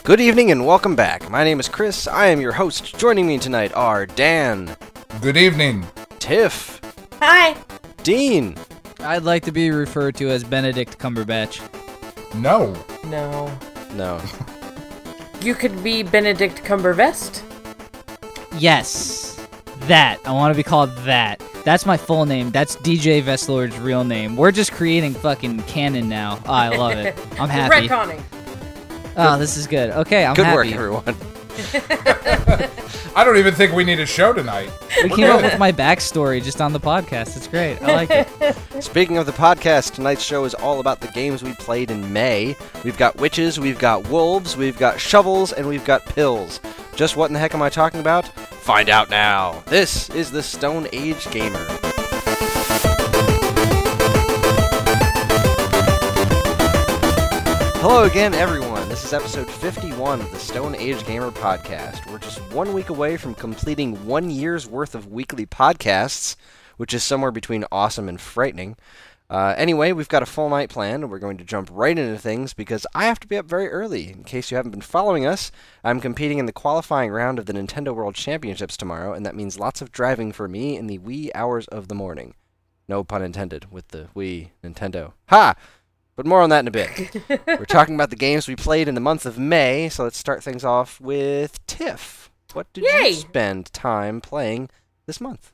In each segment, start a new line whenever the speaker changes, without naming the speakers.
Good evening and welcome back. My name is Chris. I am your host. Joining me tonight are Dan.
Good evening.
Tiff.
Hi.
Dean.
I'd like to be referred to as Benedict Cumberbatch.
No.
No.
You could be Benedict Cumbervest.
Yes. That. I want to be called that. That's my full name. That's DJ Vestlord's real name. We're just creating fucking canon now. Oh, I love it. I'm happy.
Retconning.
Oh, this is good. Okay, I'm
Good
happy.
work, everyone.
I don't even think we need a show tonight.
We came up with my backstory just on the podcast. It's great. I like it.
Speaking of the podcast, tonight's show is all about the games we played in May. We've got witches, we've got wolves, we've got shovels, and we've got pills. Just what in the heck am I talking about? Find out now. This is the Stone Age Gamer. Hello again, everyone. This is episode 51 of the Stone Age Gamer podcast. We're just 1 week away from completing 1 year's worth of weekly podcasts, which is somewhere between awesome and frightening. Anyway, we've got a full night planned, and we're going to jump right into things because I have to be up very early. In case you haven't been following us, I'm competing in the qualifying round of the Nintendo World Championships tomorrow, and that means lots of driving for me in the wee hours of the morning. No pun intended with the Wii Nintendo. Ha! But more on that in a bit. We're talking about the games we played in the month of May, so let's start things off with Tiff. What did you spend time playing this month?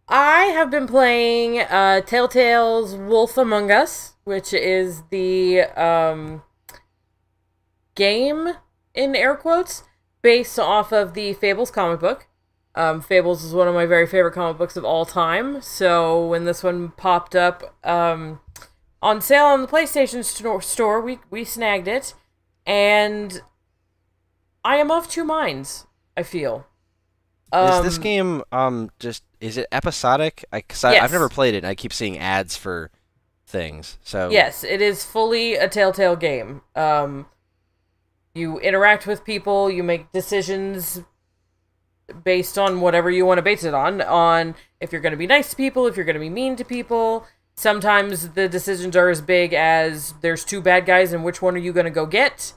I have been playing Telltale's Wolf Among Us, which is the game, in air quotes, based off of the Fables comic book. Fables is one of my very favorite comic books of all time, so when this one popped up on sale on the PlayStation store, we snagged it, and I am of two minds, I feel.
Is this game is it episodic?
Yes.
I've never played it, and I keep seeing ads for things. So
yes, it is fully a Telltale game. You interact with people, you make decisions based on whatever you want to base it on if you're going to be nice to people, if you're going to be mean to people. Sometimes the decisions are as big as there's two bad guys and which one are you going to go get,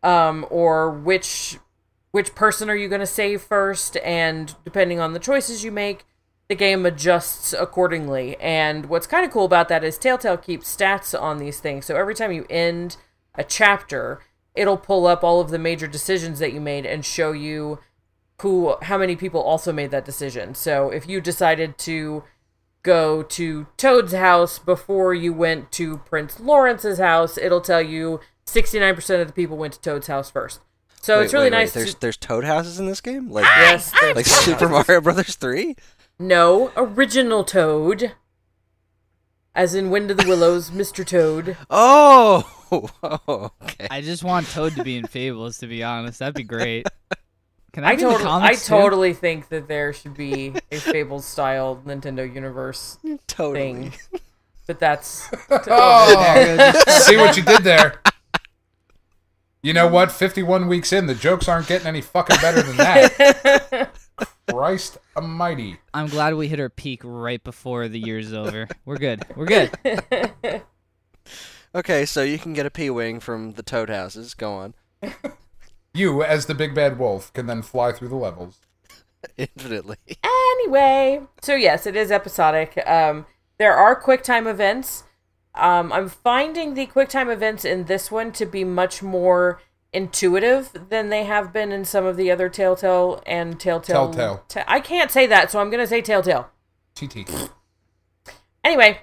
or which person are you going to save first, and depending on the choices you make, the game adjusts accordingly. And what's kind of cool about that is Telltale keeps stats on these things, so every time you end a chapter, it'll pull up all of the major decisions that you made and show you how many people also made that decision. So if you decided to go to Toad's house before you went to Prince Lawrence's house, it'll tell you 69% of the people went to Toad's house first. So it's really nice.
There's Toad houses in this game? Like,
yes.
Like Super Mario Brothers 3?
No, original Toad. As in Wind of the Willows, Mr. Toad.
Oh, okay.
I just want Toad to be in Fables, to be honest. That'd be great. Can
I
be in the comics
totally think that there should be a Fables-style Nintendo Universe thing. But that's...
Oh, see what you did there. You know what? 51 weeks in, the jokes aren't getting any fucking better than that. Christ almighty.
I'm glad we hit our peak right before the year's over. We're good. We're good.
Okay, so you can get a P-Wing from the Toad houses. Go on.
You, as the big bad wolf, can then fly through the levels.
Infinitely.
Anyway, so yes, it is episodic. There are QuickTime events. I'm finding the QuickTime events in this one to be much more intuitive than they have been in some of the other Telltale and Telltale. I can't say that, so I'm going to say Telltale.
TT. Anyway,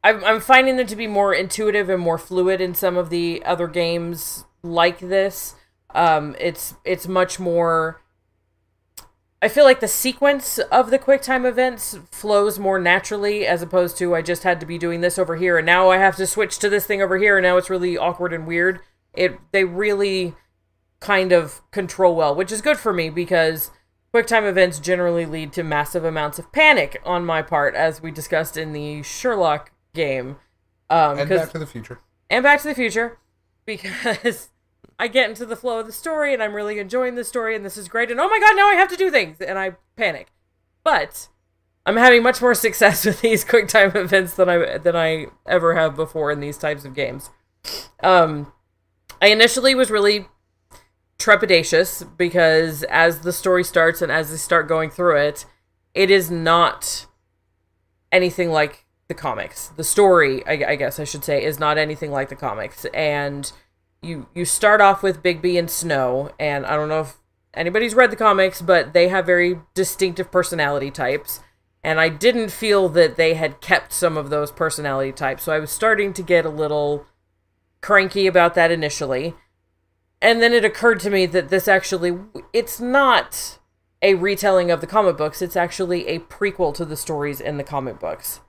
I'm finding them to be more intuitive and more fluid in some of the other games like this. It's much more... I feel like the sequence of the QuickTime events flows more naturally, as opposed to I just had to be doing this over here, and now I have to switch to this thing over here, and now it's really awkward and weird. They really kind of control well, which is good for me, because QuickTime events generally lead to massive amounts of panic on my part, as we discussed in the Sherlock game.
And Back to the Future.
And Back to the Future, because I get into the flow of the story, and I'm really enjoying the story, and this is great, and oh my god, now I have to do things, and I panic. But I'm having much more success with these QuickTime events than I ever have before in these types of games. I initially was really trepidatious because as the story starts and as they start going through it, it is not anything like the comics. The story, I guess I should say, is not anything like the comics. And you start off with Bigby and Snow, and I don't know if anybody's read the comics, but they have very distinctive personality types. And I didn't feel that they had kept some of those personality types, so I was starting to get a little cranky about that initially. And then it occurred to me that this actually, it's not a retelling of the comic books, it's actually a prequel to the stories in the comic books.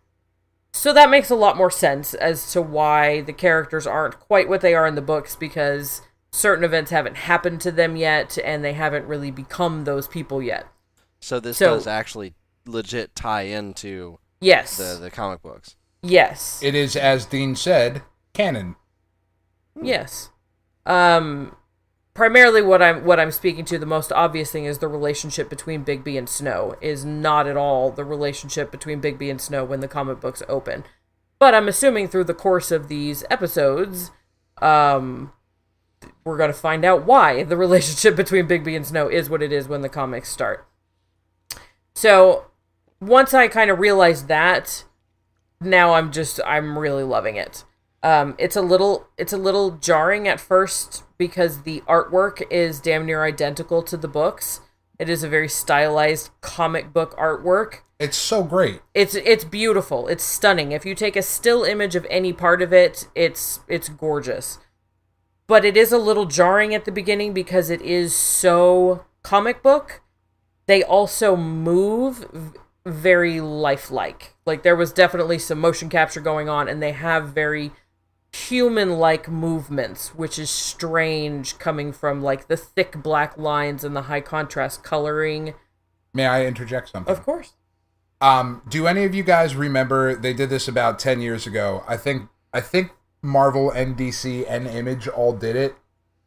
So that makes a lot more sense as to why the characters aren't quite what they are in the books, because certain events haven't happened to them yet, and they haven't really become those people yet.
So this does actually legit tie into the comic books.
Yes.
It is, as Dean said, canon.
Yes. Primarily what I'm speaking to, the most obvious thing is the relationship between Bigby and Snow is not at all the relationship between Bigby and Snow when the comic books open. But I'm assuming through the course of these episodes, we're going to find out why the relationship between Bigby and Snow is what it is when the comics start. So, once I kind of realized that, now I'm really loving it. It's a little jarring at first because the artwork is damn near identical to the books. It is a very stylized comic book artwork.
It's so great.
It's beautiful. It's stunning. If you take a still image of any part of it, it's gorgeous. But it is a little jarring at the beginning because it is so comic book. They also move very lifelike. Like, there was definitely some motion capture going on, and they have very human-like movements, which is strange coming from, like, the thick black lines and the high contrast coloring.
May I interject something?
Of course.
Do any of you guys remember they did this about 10 years ago? I think Marvel and DC and Image all did it.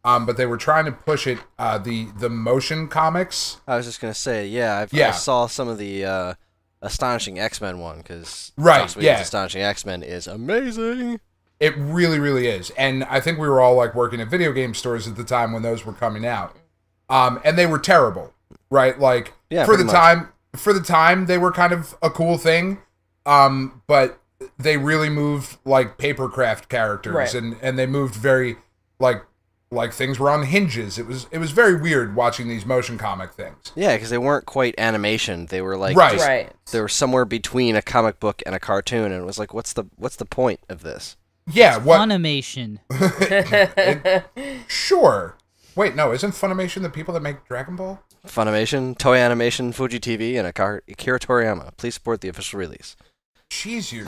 But they were trying to push it, the motion comics.
I was just going to say, I saw some of the Astonishing X-Men one, because Astonishing X-Men is amazing.
It really, really is. And I think we were all like working at video game stores at the time when those were coming out. And they were terrible, right? Like, for the time, they were kind of a cool thing. But they really moved like papercraft characters, right. and they moved very like things were on hinges. It was very weird watching these motion comic things.
Yeah, because they weren't quite animation. They were like
right.
They were somewhere between a comic book and a cartoon, and it was like, what's the point of this?
Yeah, what
Funimation.
Sure. Wait, no, isn't Funimation the people that make Dragon Ball?
Funimation, Toei Animation, Fuji TV, and Akira Toriyama. Please support the official release.
Jeez, you're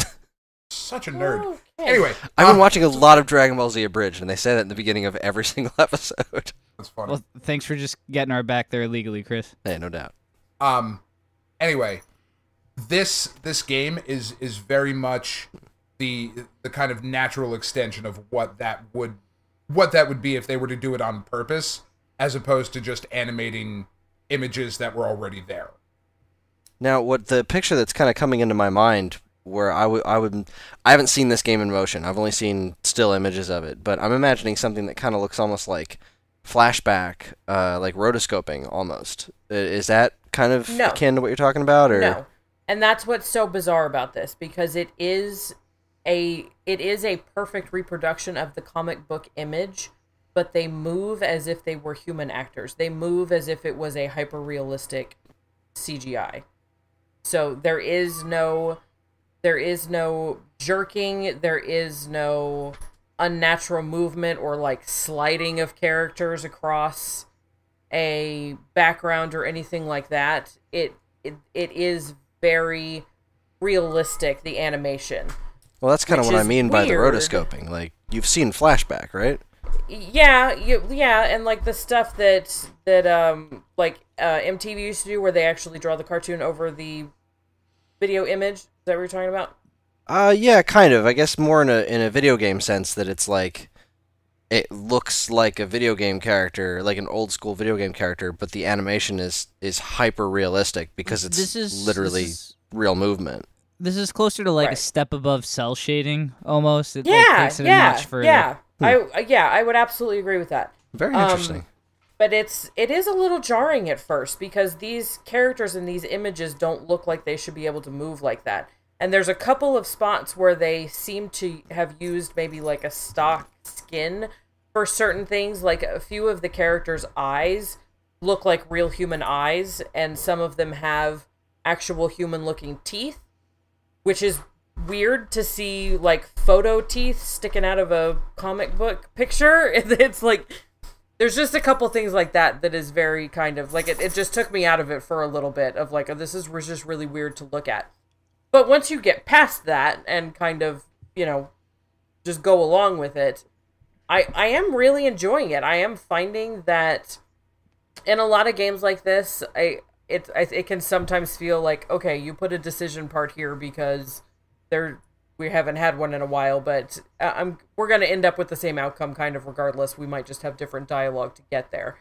such a nerd.
Okay.
Anyway,
I've been watching a lot of Dragon Ball Z Abridged, and they say that in the beginning of every single episode.
That's funny.
Well, thanks for just getting our back there legally, Chris.
Hey, no doubt.
Anyway, this game is very much the kind of natural extension of what that would be if they were to do it on purpose, as opposed to just animating images that were already there.
Now, what the picture that's kind of coming into my mind, where I haven't seen this game in motion. I've only seen still images of it, but I'm imagining something that kind of looks almost like flashback, like rotoscoping almost. Is that kind of akin to what you're talking about, or
no? And that's what's so bizarre about this, because it is a perfect reproduction of the comic book image, but they move as if they were human actors. They move as if it was a hyper-realistic CGI. So there is no jerking, there is no unnatural movement or like sliding of characters across a background or anything like that. It is very realistic, the animation.
Well, that's kind of what I mean by the rotoscoping. Like, you've seen Flashback, right?
Yeah, and like the stuff that MTV used to do, where they actually draw the cartoon over the video image. Is that what you're talking about?
Yeah, kind of. I guess more in a video game sense, that it's like it looks like a video game character, like an old school video game character, but the animation is hyper realistic because it's literally real movement.
This is closer to like a step above cell shading almost. It like, takes it a notch further.
Yeah. I would absolutely agree with that.
Very interesting.
But it is a little jarring at first because these characters in these images don't look like they should be able to move like that. And there's a couple of spots where they seem to have used maybe like a stock skin for certain things. Like a few of the characters' eyes look like real human eyes, and some of them have actual human-looking teeth, which is weird to see, like, photo teeth sticking out of a comic book picture. It's like, there's just a couple things like that is very kind of, like, it just took me out of it for a little bit of, like, this is just really weird to look at. But once you get past that and kind of, just go along with it, I am really enjoying it. I am finding that in a lot of games like this, it can sometimes feel like, okay, you put a decision part here because we haven't had one in a while, but we're going to end up with the same outcome kind of regardless. We might just have different dialogue to get there.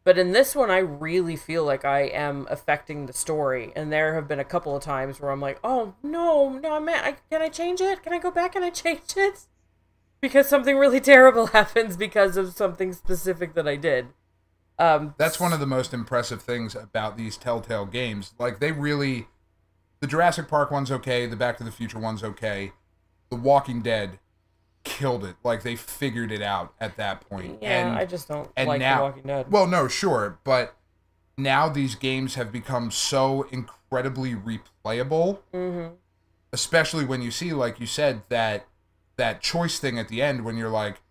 But in this one, I really feel like I am affecting the story, and there have been a couple of times where I'm like, oh, no, can I change it? Can I go back and I change it? Because something really terrible happens because of something specific that I did.
That's one of the most impressive things about these Telltale games. Like, the Jurassic Park one's okay, the Back to the Future one's okay. The Walking Dead killed it. Like, they figured it out at that point.
Yeah, I just don't like The Walking Dead.
Well, no, sure, but now these games have become so incredibly replayable, especially when you see, like you said, that choice thing at the end when you're like,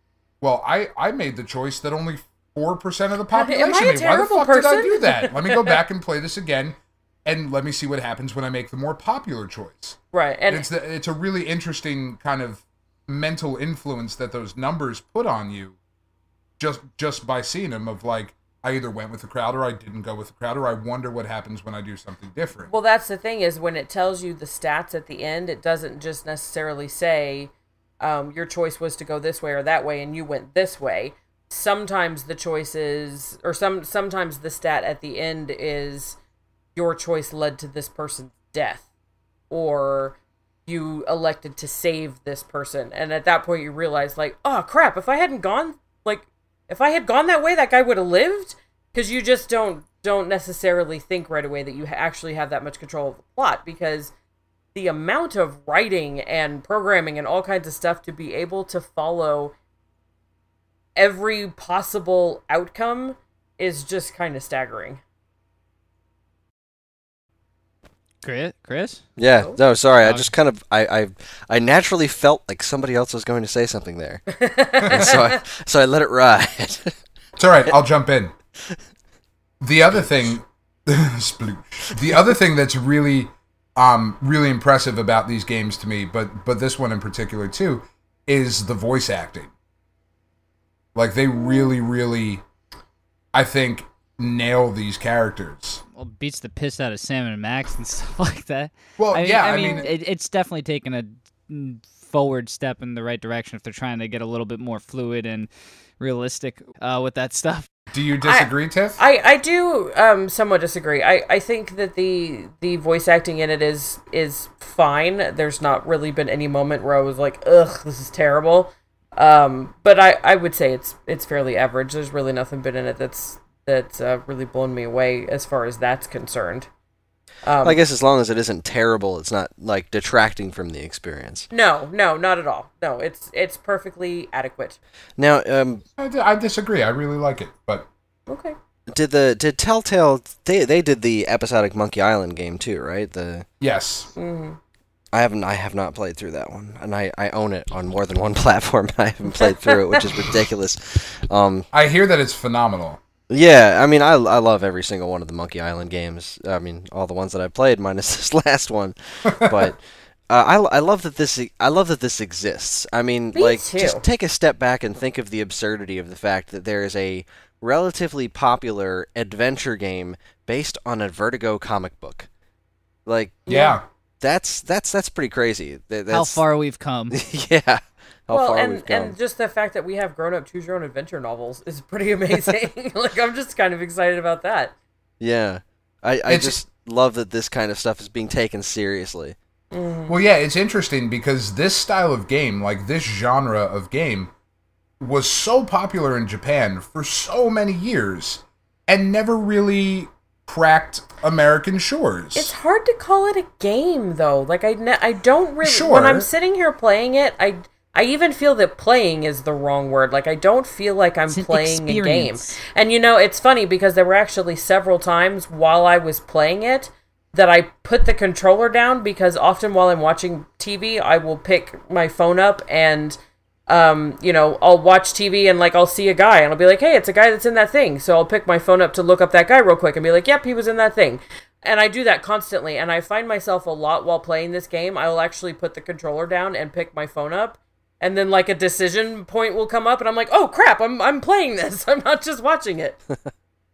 well, I made the choice that only 4% of the population made. Why the fuck did I do that? Let me go back and play this again, and let me see what happens when I make the more popular choice.
Right, and
it's a really interesting kind of mental influence that those numbers put on you, just by seeing them. Of like, I either went with the crowd or I didn't go with the crowd, or I wonder what happens when I do something different.
Well, that's the thing is when it tells you the stats at the end, it doesn't just necessarily say your choice was to go this way or that way, and you went this way. Sometimes the choices, or sometimes the stat at the end is your choice led to this person's death, or you elected to save this person. And at that point you realize, like, oh crap, if I had gone that way, that guy would have lived. Because you just don't necessarily think right away that you actually have that much control of the plot, because the amount of writing and programming and all kinds of stuff to be able to follow every possible outcome is just kind of staggering.
Chris?
Yeah, no, sorry. I just kind of I naturally felt like somebody else was going to say something there, and so I let it ride.
It's all right. I'll jump in. The other thing, the other thing that's really impressive about these games to me, but this one in particular too, is the voice acting. Like, they really, I think, nail these characters.
Well, beats the piss out of Sam and Max and stuff like that.
Well, I mean,
it's definitely taken a forward step in the right direction if they're trying to get a little bit more fluid and realistic with that stuff.
Do you disagree, Tiff?
I do somewhat disagree. I think that the voice acting in it is fine. There's not really been any moment where I was like, ugh, this is terrible. But I would say it's fairly average. There's really nothing been in it that's really blown me away as far as that's concerned.
I guess as long as it isn't terrible, it's not like detracting from the experience.
No, not at all. No, it's perfectly adequate.
Now,
I disagree. I really like it, but
okay.
Did Telltale they did the episodic Monkey Island game too, right?
Yes.
Mm-hmm.
I have not played through that one, and I own it on more than one platform. I haven't played through it, which is ridiculous.
I hear that it's phenomenal.
Yeah, I mean, I love every single one of the Monkey Island games. I mean, all the ones that I've played, minus this last one. But I love that this exists. I mean,
Me too.
Just take a step back and think of the absurdity of the fact that there is a relatively popular adventure game based on a Vertigo comic book. Like,
yeah.
That's pretty crazy.
How far we've come.
Yeah.
And just the fact that we have grown-up choose-your-own adventure novels is pretty amazing. Like, I'm just kind of excited about that.
Yeah. I just love that this kind of stuff is being taken seriously.
Well, yeah, it's interesting because this style of game, like this genre of game, was so popular in Japan for so many years and never really cracked American shores.
It's hard to call it a game, though. Like, I don't really...
Sure.
When I'm sitting here playing it, I even feel that playing is the wrong word. Like, I don't feel like I'm playing a game. And, it's funny because there were actually several times while I was playing it that I put the controller down, because often while I'm watching TV, I will pick my phone up and, I'll watch TV and, like, I'll see a guy and I'll be like, hey, it's a guy that's in that thing. So I'll pick my phone up to look up that guy real quick and be like, yep, he was in that thing. And I do that constantly. And I find myself a lot while playing this game. I will actually put the controller down and pick my phone up. And then, like, a decision point will come up and I'm like, oh, crap, I'm playing this. I'm not just watching it.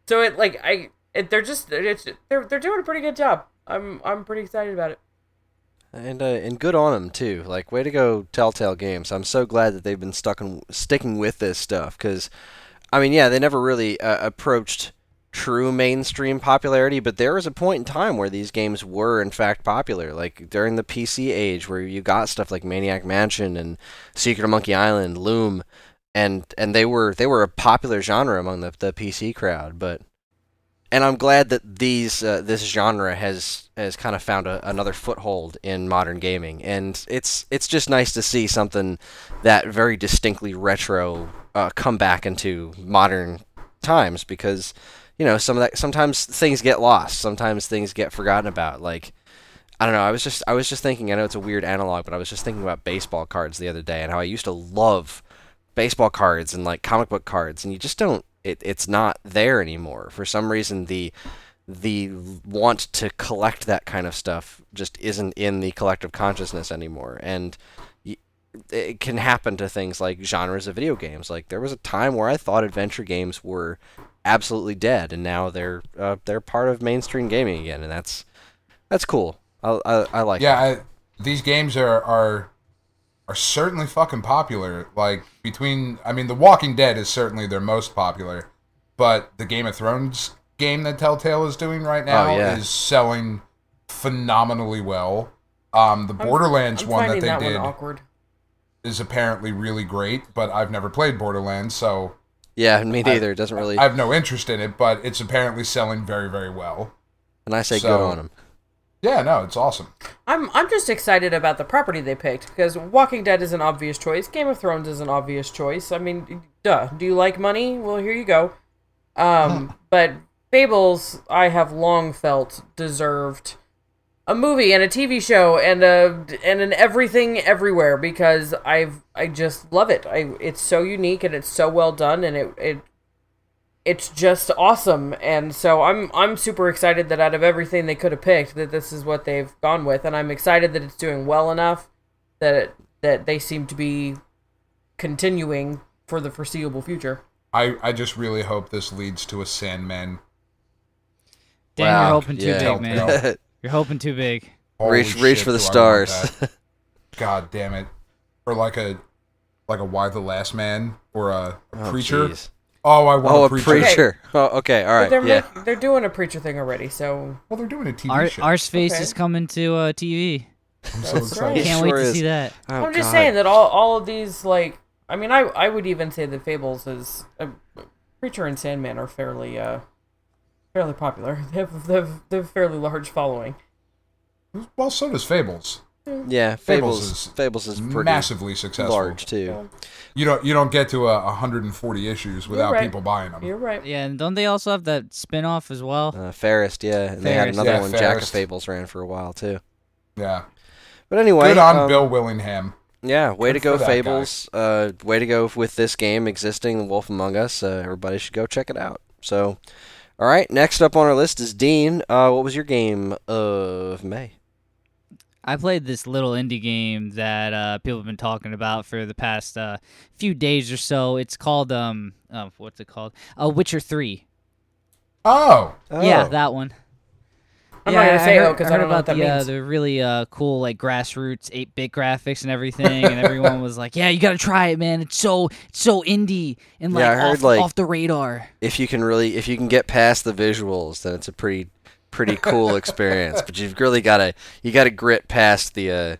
So they're doing a pretty good job. I'm pretty excited about it.
And good on them too. Like, way to go, Telltale Games. I'm so glad that they've been sticking with this stuff, because, I mean, yeah, they never really approached true mainstream popularity, but there was a point in time where these games were in fact popular, like during the PC age, where you got stuff like Maniac Mansion and Secret of Monkey Island, Loom, and they were a popular genre among the PC crowd. And I'm glad that this genre has kind of found another foothold in modern gaming, and it's just nice to see something that very distinctly retro come back into modern times, because sometimes things get lost, sometimes things get forgotten about. Like, I don't know, I was just thinking, I know it's a weird analog, but I was just thinking about baseball cards the other day and how I used to love baseball cards and like comic book cards, and you just don't. It's not there anymore. For some reason, the want to collect that kind of stuff just isn't in the collective consciousness anymore. And it can happen to things like genres of video games. Like, there was a time where I thought adventure games were absolutely dead, and now they're part of mainstream gaming again, and that's cool. I like.
Yeah, these games are certainly fucking popular. Like, The Walking Dead is certainly their most popular, but the Game of Thrones game that Telltale is doing right now is selling phenomenally well. The Borderlands one that they did is apparently really great, but I've never played Borderlands, so...
Yeah, me neither. It doesn't really...
I have no interest in it, but it's apparently selling very, very well.
And I say good on them.
Yeah, no, it's awesome.
I'm just excited about the property they picked, because Walking Dead is an obvious choice. Game of Thrones is an obvious choice. I mean, duh. Do you like money? Well, here you go. But Fables, I have long felt deserved a movie and a TV show and an everything everywhere, because I just love it. It's so unique and it's so well done, and it's just awesome. And so I'm super excited that out of everything they could have picked, that this is what they've gone with, and I'm excited that it's doing well enough that they seem to be continuing for the foreseeable future.
I just really hope this leads to a Sandman.
Damn, wow. You're hoping too big, man. You're hoping too big.
Reach for the stars.
God damn it. Or like a Why the Last Man, or a Preacher.
Geez.
Oh, I want a
Preacher. Okay, all right.
They're doing a Preacher thing already, so...
Well, they're doing a TV show.
Our Space is coming to TV.
I'm so excited.
Can't wait to see that.
Oh, I'm just saying that all of these, like... I mean, I would even say that Fables is... Preacher and Sandman are fairly popular. They have a fairly large following.
Well, so does Fables.
Yeah, Fables is pretty
massively successful.
Large too.
Yeah. You don't get to 140 issues without people buying them.
You're right.
Yeah, and don't they also have that spin-off as well?
Fairest, yeah. And they had another one, Jack of Fables, ran for a while too.
Yeah.
But anyway,
good on Bill Willingham.
Yeah, way to go, Fables. Way to go with this game existing, The Wolf Among Us. Everybody should go check it out. So, all right, next up on our list is Dean. What was your game of May?
I played this little indie game that people have been talking about for the past few days or so. It's called, what's it called? Witcher 3.
Oh.
Yeah, that one.
I'm not going to say it because I don't know what that means.
The really cool, like, grassroots 8-bit graphics and everything, and everyone was like, yeah, you got to try it, man. It's so indie and, like, I heard, off the radar.
If you can get past the visuals, then it's a pretty cool experience. But you've really got to grit past the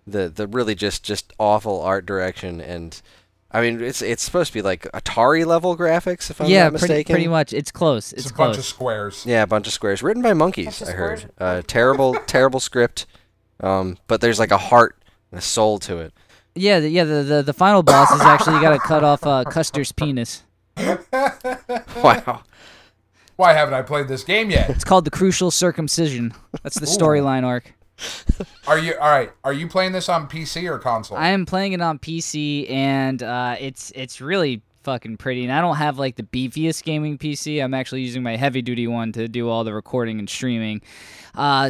really just awful art direction, and I mean, it's supposed to be like Atari level graphics, if I'm not mistaken.
Pretty much. It's close.
It's a bunch of squares.
Yeah, a bunch of squares. Written by monkeys, I heard. Terrible script. But there's like a heart and a soul to it.
Yeah, the final boss is actually you gotta cut off Custer's penis.
Wow.
Why haven't I played this game yet?
It's called the Crucial Circumcision. That's the storyline arc.
Are you playing this on PC or console?
I am playing it on PC, and it's really fucking pretty. And I don't have like the beefiest gaming PC. I'm actually using my heavy duty one to do all the recording and streaming.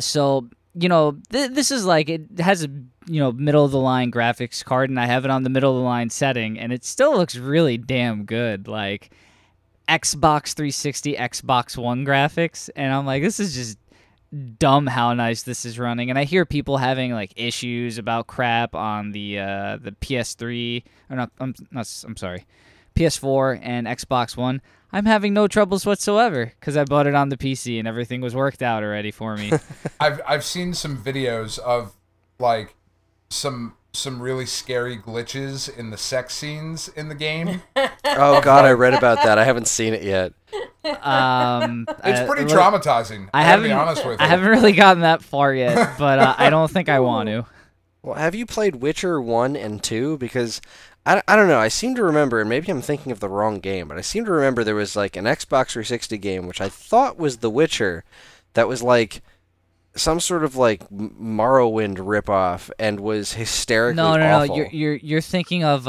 So this is like, it has a middle of the line graphics card, and I have it on the middle of the line setting, and it still looks really damn good. Like Xbox 360, Xbox One graphics, and I'm like, this is just dumb how nice this is running. And I hear people having like issues about crap on the PS3 or not. I'm sorry, PS4 and Xbox One. I'm having no troubles whatsoever because I bought it on the PC and everything was worked out already for me.
I've seen some videos of like some really scary glitches in the sex scenes in the game.
Oh God, I read about that. I haven't seen it yet.
It's pretty traumatizing. I gotta be honest with you.
I haven't really gotten that far yet, but I don't think I want to.
Well, have you played Witcher 1 and 2? Because I don't know. I seem to remember, and maybe I'm thinking of the wrong game, but I seem to remember there was like an Xbox 360 game which I thought was The Witcher that was like some sort of like Morrowind ripoff and was hysterically awful.
No. You're thinking of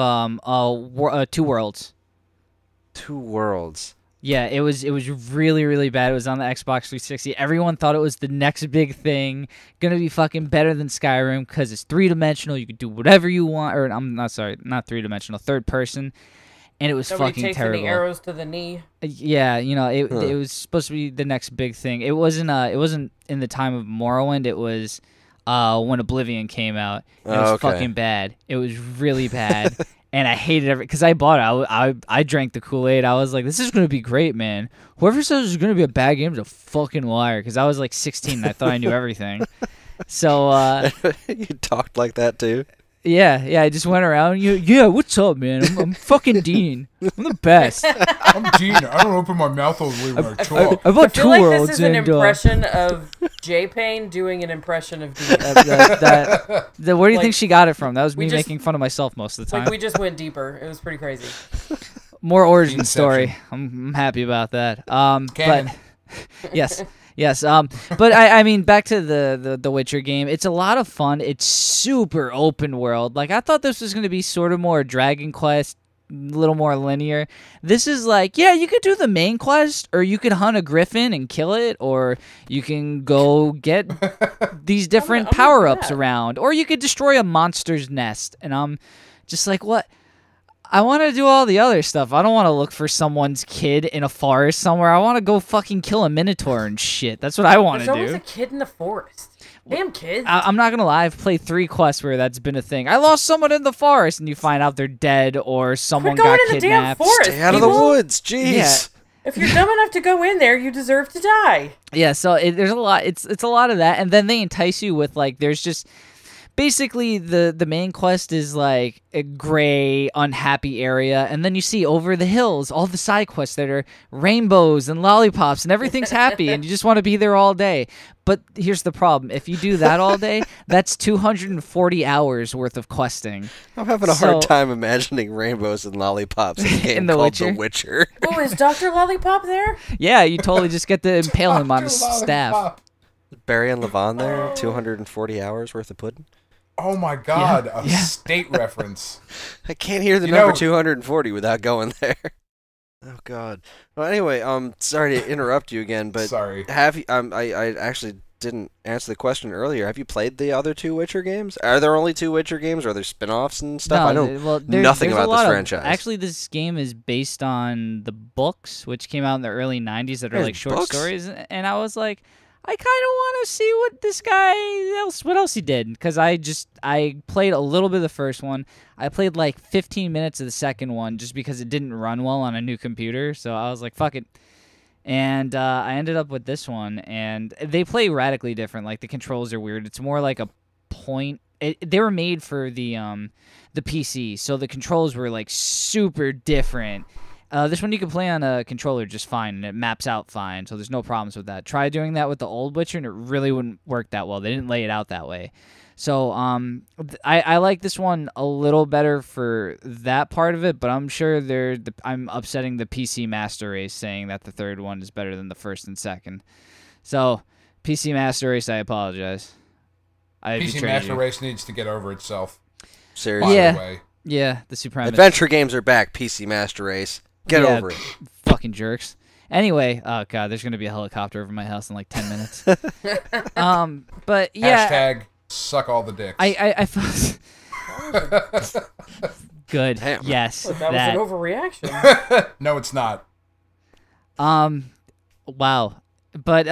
Two Worlds.
Two Worlds.
Yeah, it was really, really bad. It was on the Xbox 360. Everyone thought it was the next big thing, gonna be fucking better than Skyrim because it's 3-dimensional. You could do whatever you want, or I'm not sorry, not 3-dimensional, third person, and it was fucking
takes
terrible.
Any arrows to the knee.
Yeah, it was supposed to be the next big thing. It wasn't in the time of Morrowind. It was when Oblivion came out. It was fucking bad. It was really bad. And I hated it because I bought it. I drank the Kool-Aid. I was like, this is going to be great, man. Whoever says it's going to be a bad game is a fucking liar. Because I was like 16 and I thought I knew everything. So
you talked like that too?
Yeah, I just went around. Yeah, what's up, man? I'm fucking Dean. I'm the best.
I'm Dean. I don't open my mouth all the way when I talk.
I bought Two Worlds.
This is an impression of J-Pain doing an impression of Dean.
Where do you think she got it from? That was me making fun of myself most of the time.
Like, we just went deeper. It was pretty crazy.
More origin story. I'm happy about that. But yes. Yes, but I mean, back to the Witcher game. It's a lot of fun. It's super open world. Like, I thought this was going to be sort of more Dragon Quest, a little more linear. This is like, yeah, you could do the main quest, or you could hunt a griffin and kill it, or you can go get these different power-ups around, or you could destroy a monster's nest. And I'm just like, what? I want to do all the other stuff. I don't want to look for someone's kid in a forest somewhere. I want to go fucking kill a minotaur and shit. That's what I want to do.
There's always a kid in the forest. Damn kids.
I'm not going to lie. I've played 3 quests where that's been a thing. I lost someone in the forest, and you find out they're dead or someone got kidnapped.
The damn forest,
Stay out of the woods. Jeez.
Yeah.
If you're dumb enough to go in there, you deserve to die.
Yeah, so there's a lot. It's a lot of that. And then they entice you with, like, there's just... Basically, the main quest is like a gray, unhappy area, and then you see over the hills all the side quests that are rainbows and lollipops, and everything's happy, and you just want to be there all day. But here's the problem. If you do that all day, that's 240 hours worth of questing.
I'm having a hard time imagining rainbows and lollipops in a game called The Witcher.
Oh, is Dr. Lollipop there?
Yeah, you totally just get to impale him on his staff.
Barry and Levon there, 240 hours worth of pudding.
Oh my God, a state reference.
I can't hear the number 240 without going there. Oh God. Well, anyway, sorry to interrupt you again, but
sorry.
Have you? I actually didn't answer the question earlier. Have you played the other 2 Witcher games? Are there only 2 Witcher games? Or are there spin-offs and stuff? I know nothing about this franchise.
Actually, this game is based on the books, which came out in the early '90s that are like short stories, and I was like, I kind of want to see what this guy what else he did, because I played a little bit of the first one. I played like 15 minutes of the second one just because it didn't run well on a new computer, so I was like, fuck it. And I ended up with this one, and they play radically different. Like, the controls are weird. It's more like a point they were made for the PC, so the controls were like super different. This one you can play on a controller just fine, and it maps out fine, so there's no problems with that. Try doing that with the old Witcher, and it really wouldn't work that well. They didn't lay it out that way. So I like this one a little better for that part of it, but I'm sure I'm upsetting the PC Master Race saying that the third one is better than the first and second. So PC Master Race, I apologize.
PC Master Race needs to get over itself.
Seriously.
Yeah, the supremacist.
Adventure games are back, PC Master Race. Get over it.
Fucking jerks. Anyway, oh god, there's gonna be a helicopter over my house in like 10 minutes. But yeah.
Hashtag suck all the dicks.
I thought. Good.
Damn.
Yes.
Look, that was an overreaction.
No, it's not.
Wow. But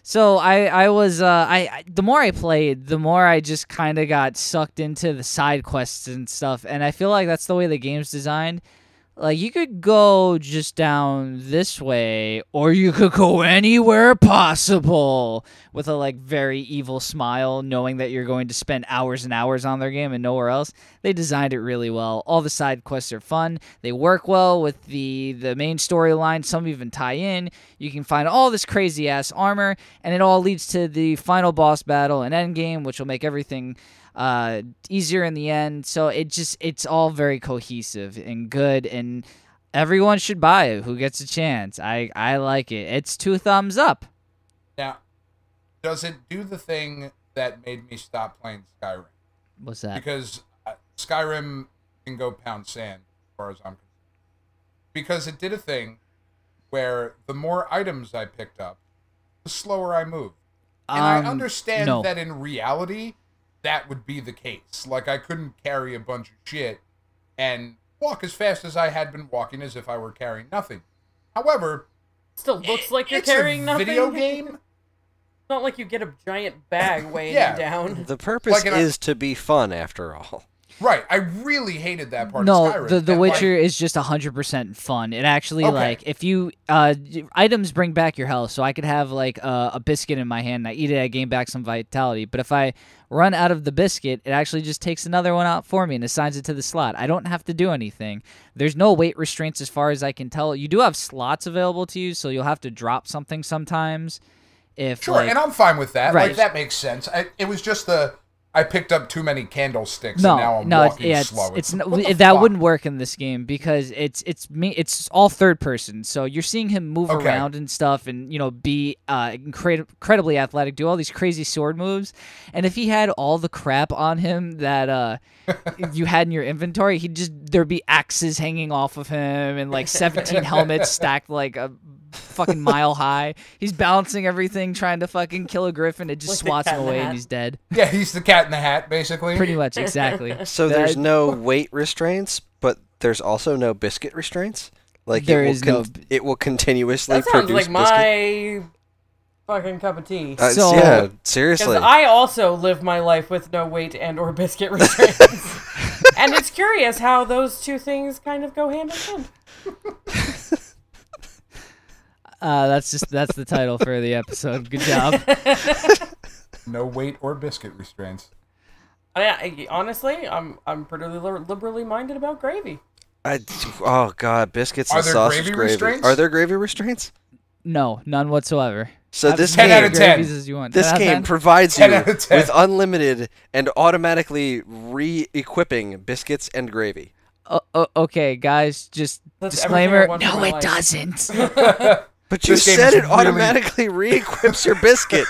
so I was the more I played, the more I just kind of got sucked into the side quests and stuff, and I feel like that's the way the game's designed. Like, you could go just down this way, or you could go anywhere possible with a, like, very evil smile, knowing that you're going to spend hours and hours on their game and nowhere else. They designed it really well. All the side quests are fun. They work well with the main storyline. Some even tie in. You can find all this crazy-ass armor, and it all leads to the final boss battle and endgame, which will make everything easier in the end. So it's all very cohesive and good, and everyone should buy it who gets a chance. I like it. It's 2 thumbs up.
Now, does it do the thing that made me stop playing Skyrim?
What's that?
Because Skyrim can go pound sand as far as I'm concerned. Because it did a thing where the more items I picked up, the slower I moved. And I understand that in reality that would be the case. Like, I couldn't carry a bunch of shit and walk as fast as I had been walking as if I were carrying nothing. However,
still looks like you're carrying nothing.
Video game.
It's not like you get a giant bag weighing you down.
The purpose is to be fun, after all.
Right, I really hated that part of Skyrim.
No, The Witcher is just 100% fun. It actually, like, if you, items bring back your health, so I could have, like, a biscuit in my hand, and I eat it, I gain back some vitality, but if I run out of the biscuit, it actually just takes another one out for me and assigns it to the slot. I don't have to do anything. There's no weight restraints as far as I can tell. You do have slots available to you, so you'll have to drop something sometimes.
Sure, and I'm fine with that. Right. Like, that makes sense. It was just I picked up too many candlesticks, and now I'm walking slow.
That wouldn't work in this game because it's all third person. So you're seeing him move around and stuff, and be incredibly athletic, do all these crazy sword moves. And if he had all the crap on him that you had in your inventory, there'd be axes hanging off of him and like 17 helmets stacked like a fucking mile high. He's balancing everything, trying to fucking kill a griffin. It just swats him away, and he's dead.
Yeah, he's the cat in the hat, basically.
Pretty much, exactly.
So there's no weight restraints, but there's also no biscuit restraints. Like, it will continuously
that sounds
produce
like my fucking cup of tea.
Yeah, seriously.
Because I also live my life with no weight and or biscuit restraints. And it's curious how those two things kind of go hand in hand.
That's the title for the episode. Good job.
No weight or biscuit restraints.
Honestly, I'm pretty liberally minded about gravy.
Oh god, biscuits and sausage gravy.
Restraints?
Are there gravy restraints?
No, none whatsoever.
So this
10 out of 10.
This game provides you with unlimited and automatically re-equipping biscuits and gravy.
Okay, guys, just disclaimer. No, it doesn't.
But you said it automatically re-equips your biscuit.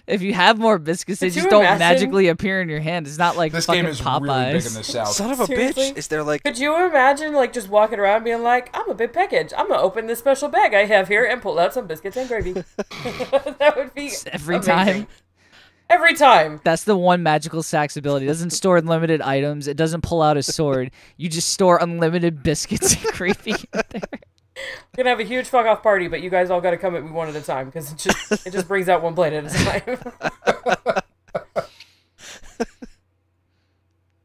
If you have more biscuits, they just don't magically appear in your hand. It's not like
this
fucking
game is
Popeyes.
Really big in the South.
Son of a bitch! Is there like?
Could you imagine like just walking around being like, "I'm a big package. I'm gonna open this special bag I have here and pull out some biscuits and gravy." That would be
every time.
Every time.
That's the one magical Sax ability. It doesn't store unlimited items. It doesn't pull out a sword. You just store unlimited biscuits and gravy in there.
We're gonna have a huge fuck off party, but you guys all gotta come at me one at a time because it just brings out one plate at a time.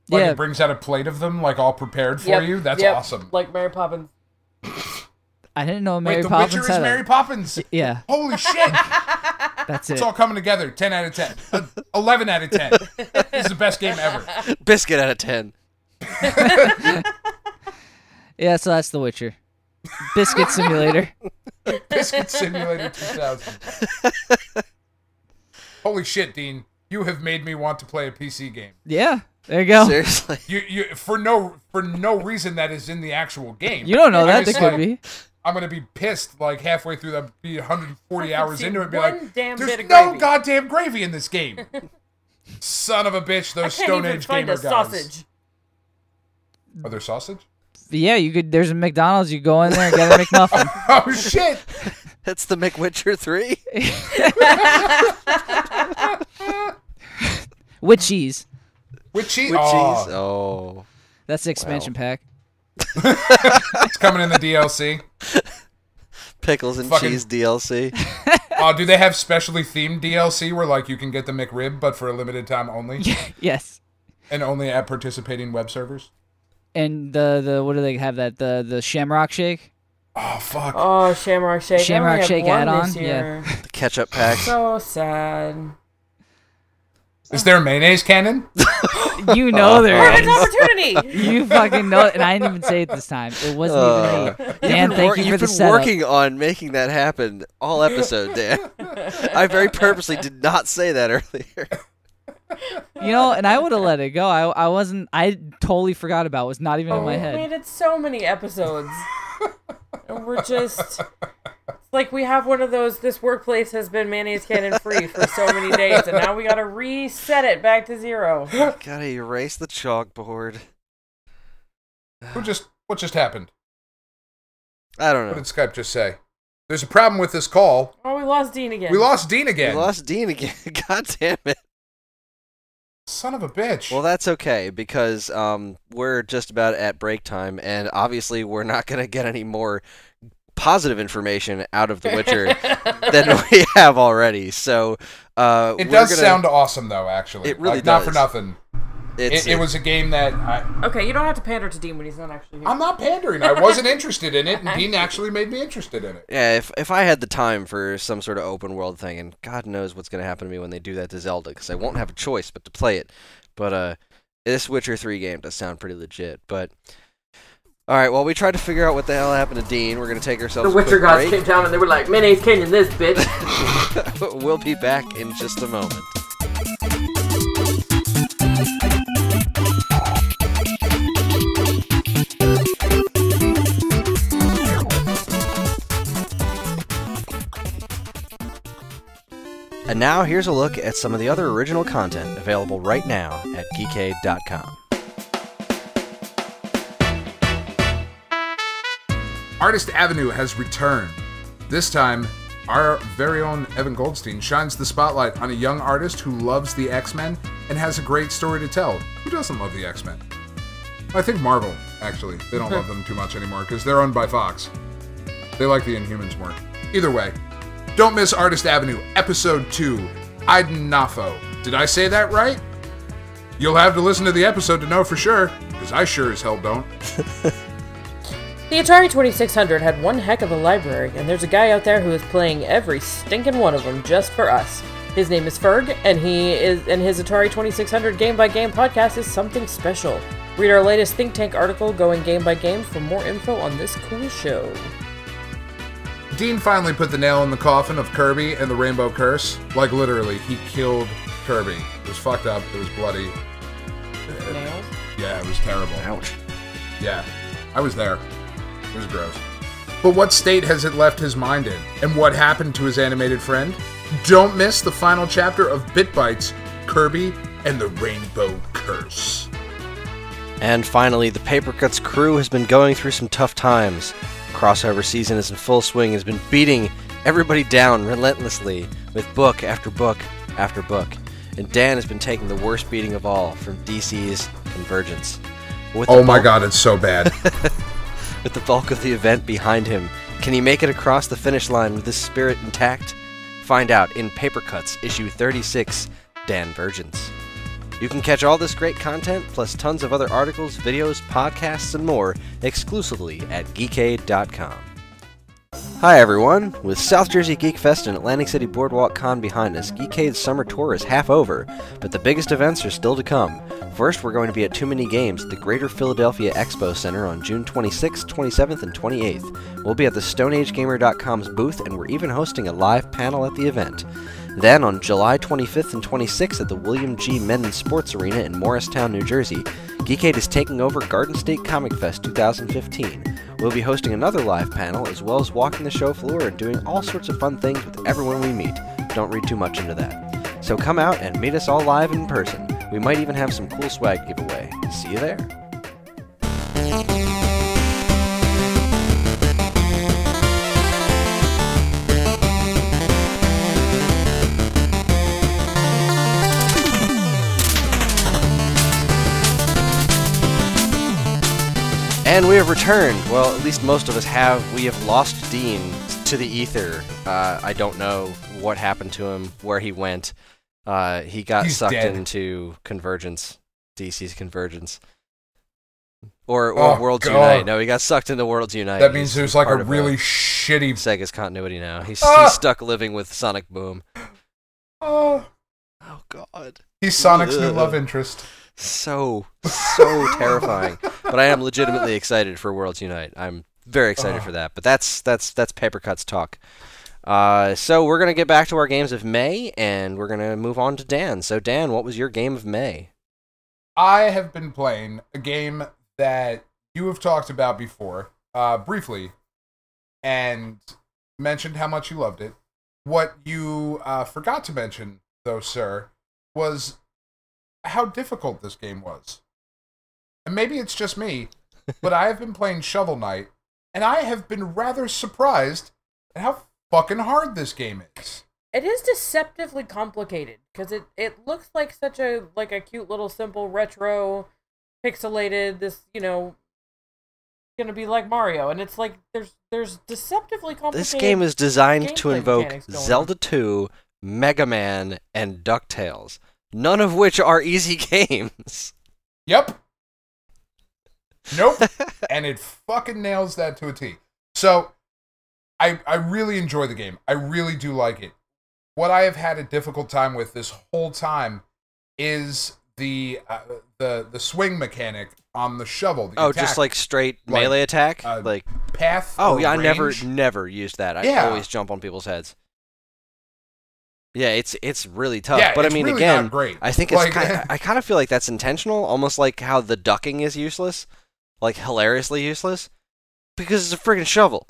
Like it brings out a plate of them, like all prepared for you. That's awesome.
Like Mary Poppins.
I didn't know Mary Poppins
Witcher is Mary Poppins.
Yeah.
Holy shit!
That's it.
It's all coming together. 10 out of 10. 11 out of 10. This is the best game ever.
Biscuit out of 10.
Yeah, so that's The Witcher. Biscuit Simulator.
Biscuit Simulator 2000. Holy shit, Dean. You have made me want to play a PC game.
Yeah, there you go.
Seriously.
You for no reason that is in the actual game.
You don't know that. There
Like,
could be.
I'm going to be pissed like halfway through that, be 140 hours into it, and be like,
damn
there's
bit of
no
gravy.
goddamn gravy in this game. Son of a bitch, those Stone Age gamer guys.
Sausage.
Are there sausage?
Yeah, you could. There's a McDonald's. You go in there and get a McMuffin.
Oh, shit.
That's the McWitcher 3?
With cheese.
With cheese?
With
Oh.
cheese? Oh.
That's the expansion pack.
It's coming in the DLC.
Pickles and
Fucking-
cheese DLC.
Oh, do they have specially themed DLC where like you can get the McRib but for a limited time only?
Yes.
And only at participating web servers?
And the what do they have that the Shamrock Shake?
Oh, fuck.
Oh, Shamrock Shake.
Shamrock
I only had
Shake
one
add-on?
this year.
The ketchup pack.
So sad.
Is there a mayonnaise cannon?
You know there
Perfect
is.
opportunity.
You fucking know it, and I didn't even say it this time. It wasn't even me. Dan, thank you for
You've
the
been
setup.
working on making that happen all episode, Dan. I very purposely did not say that earlier.
You know, and I would have let it go. I wasn't. I totally forgot about it. It was not even in my
We
head.
made it so many episodes. And we're just... It's like we have one of those, this workplace has been mayonnaise cannon free for so many days, and now we gotta reset it back to 0.
Gotta erase the chalkboard.
What just happened?
I don't
What
know.
did Skype just say? There's a problem with this call.
Oh, we lost Dean again.
We lost Dean again.
We lost Dean again. God damn it.
Son of a bitch.
Well, that's okay, because we're just about at break time, and obviously we're not going to get any more positive information out of The Witcher than we have already. So
it does sound awesome, though, actually.
It really
like, Not
does.
for nothing. It was a game that...
Okay, you don't have to pander to Dean when he's not actually here.
I'm not pandering. I wasn't interested in it, and Dean actually made me interested in it.
Yeah, if I had the time for some sort of open world thing, and God knows what's going to happen to me when they do that to Zelda, because I won't have a choice but to play it. But this Witcher 3 game does sound pretty legit. But all right, while we try to figure out what the hell happened to Dean, we're going to take ourselves
The
a
Witcher
quick
guys
break.
came down and they were like, mayonnaise canyon this, bitch.
We'll be back in just a moment. And now here's a look at some of the other original content available right now at geekade.com.
Artist Avenue has returned. This time, our very own Evan Goldstein shines the spotlight on a young artist who loves the X-Men and has a great story to tell. Who doesn't love the X-Men? I think Marvel, actually. They don't love them too much anymore because they're owned by Fox. They like the Inhumans more. Either way, don't miss Artist Avenue, Episode 2, Idenafo. Did I say that right? You'll have to listen to the episode to know for sure, because I sure as hell don't.
The Atari 2600 had one heck of a library, and there's a guy out there who is playing every stinking one of them just for us. His name is Ferg, and his Atari 2600 Game by Game podcast is something special. Read our latest Think Tank article, Going Game by Game, for more info on this cool show.
Dean finally put the nail in the coffin of Kirby and the Rainbow Curse. Like, literally, he killed Kirby. It was fucked up. It was bloody.
Nails?
Yeah, it was terrible.
Ouch.
Yeah, I was there. It was gross. But what state has it left his mind in? And what happened to his animated friend? Don't miss the final chapter of Bit Bites, Kirby and the Rainbow Curse.
And finally, the Paper Cuts crew has been going through some tough times. Crossover season is in full swing, has been beating everybody down relentlessly with book after book after book. And Dan has been taking the worst beating of all from DC's Convergence.
Oh my god, it's so bad.
With the bulk of the event behind him, can he make it across the finish line with his spirit intact? Find out in Paper Cuts, issue 36, Dan Virgins. You can catch all this great content, plus tons of other articles, videos, podcasts, and more exclusively at geekade.com. Hi everyone! With South Jersey Geek Fest and Atlantic City Boardwalk Con behind us, Geekade's summer tour is half over, but the biggest events are still to come. First, we're going to be at Too Many Games at the Greater Philadelphia Expo Center on June 26th, 27th, and 28th. We'll be at the StoneAgeGamer.com's booth, and we're even hosting a live panel at the event. Then, on July 25th and 26th at the William G. Mennen Sports Arena in Morristown, New Jersey, Geekade is taking over Garden State Comic Fest 2015. We'll be hosting another live panel, as well as walking the show floor and doing all sorts of fun things with everyone we meet. Don't read too much into that. So come out and meet us all live in person. We might even have some cool swag to give away. See you there. And we have returned. Well, at least most of us have. We have lost Dean to the ether. I don't know what happened to him, where he went. He's sucked dead. Into Convergence, DC's Convergence. Or Worlds Unite. No, he got sucked into Worlds Unite.
That means there's like a really shitty...
Sega's continuity now. He's stuck living with Sonic Boom.
Oh, God. He's Sonic's new love interest.
So terrifying. But I am legitimately excited for Worlds Unite. I'm very excited for that. But that's Papercut's talk. So we're gonna get back to our games of May, and we're gonna move on to Dan. So Dan, what was your game of May?
I have been playing a game that you have talked about before, briefly, and mentioned how much you loved it. What you forgot to mention, though, sir, was how difficult this game was. And maybe it's just me, but I have been playing Shovel Knight, and I have been rather surprised at how fucking hard this game is.
It is deceptively complicated, because it looks like such a cute little simple retro pixelated, gonna be like Mario, and it's like there's deceptively complicated.
This game is designed to invoke Zelda 2, Mega Man, and DuckTales. None of which are easy games.
Yep. Nope. And it fucking nails that to a T. So, I really enjoy the game. I really do like it. What I have had a difficult time with this whole time is the swing mechanic on the shovel. The attack.
Just like straight melee attack? Like
path.
Oh, yeah,
range.
I never used that. I always jump on people's heads. Yeah, it's really tough.
Yeah,
but I mean,
really
again,
not great.
I think it's I kind of feel like that's intentional, almost like how the ducking is useless, like hilariously useless, because it's a freaking shovel.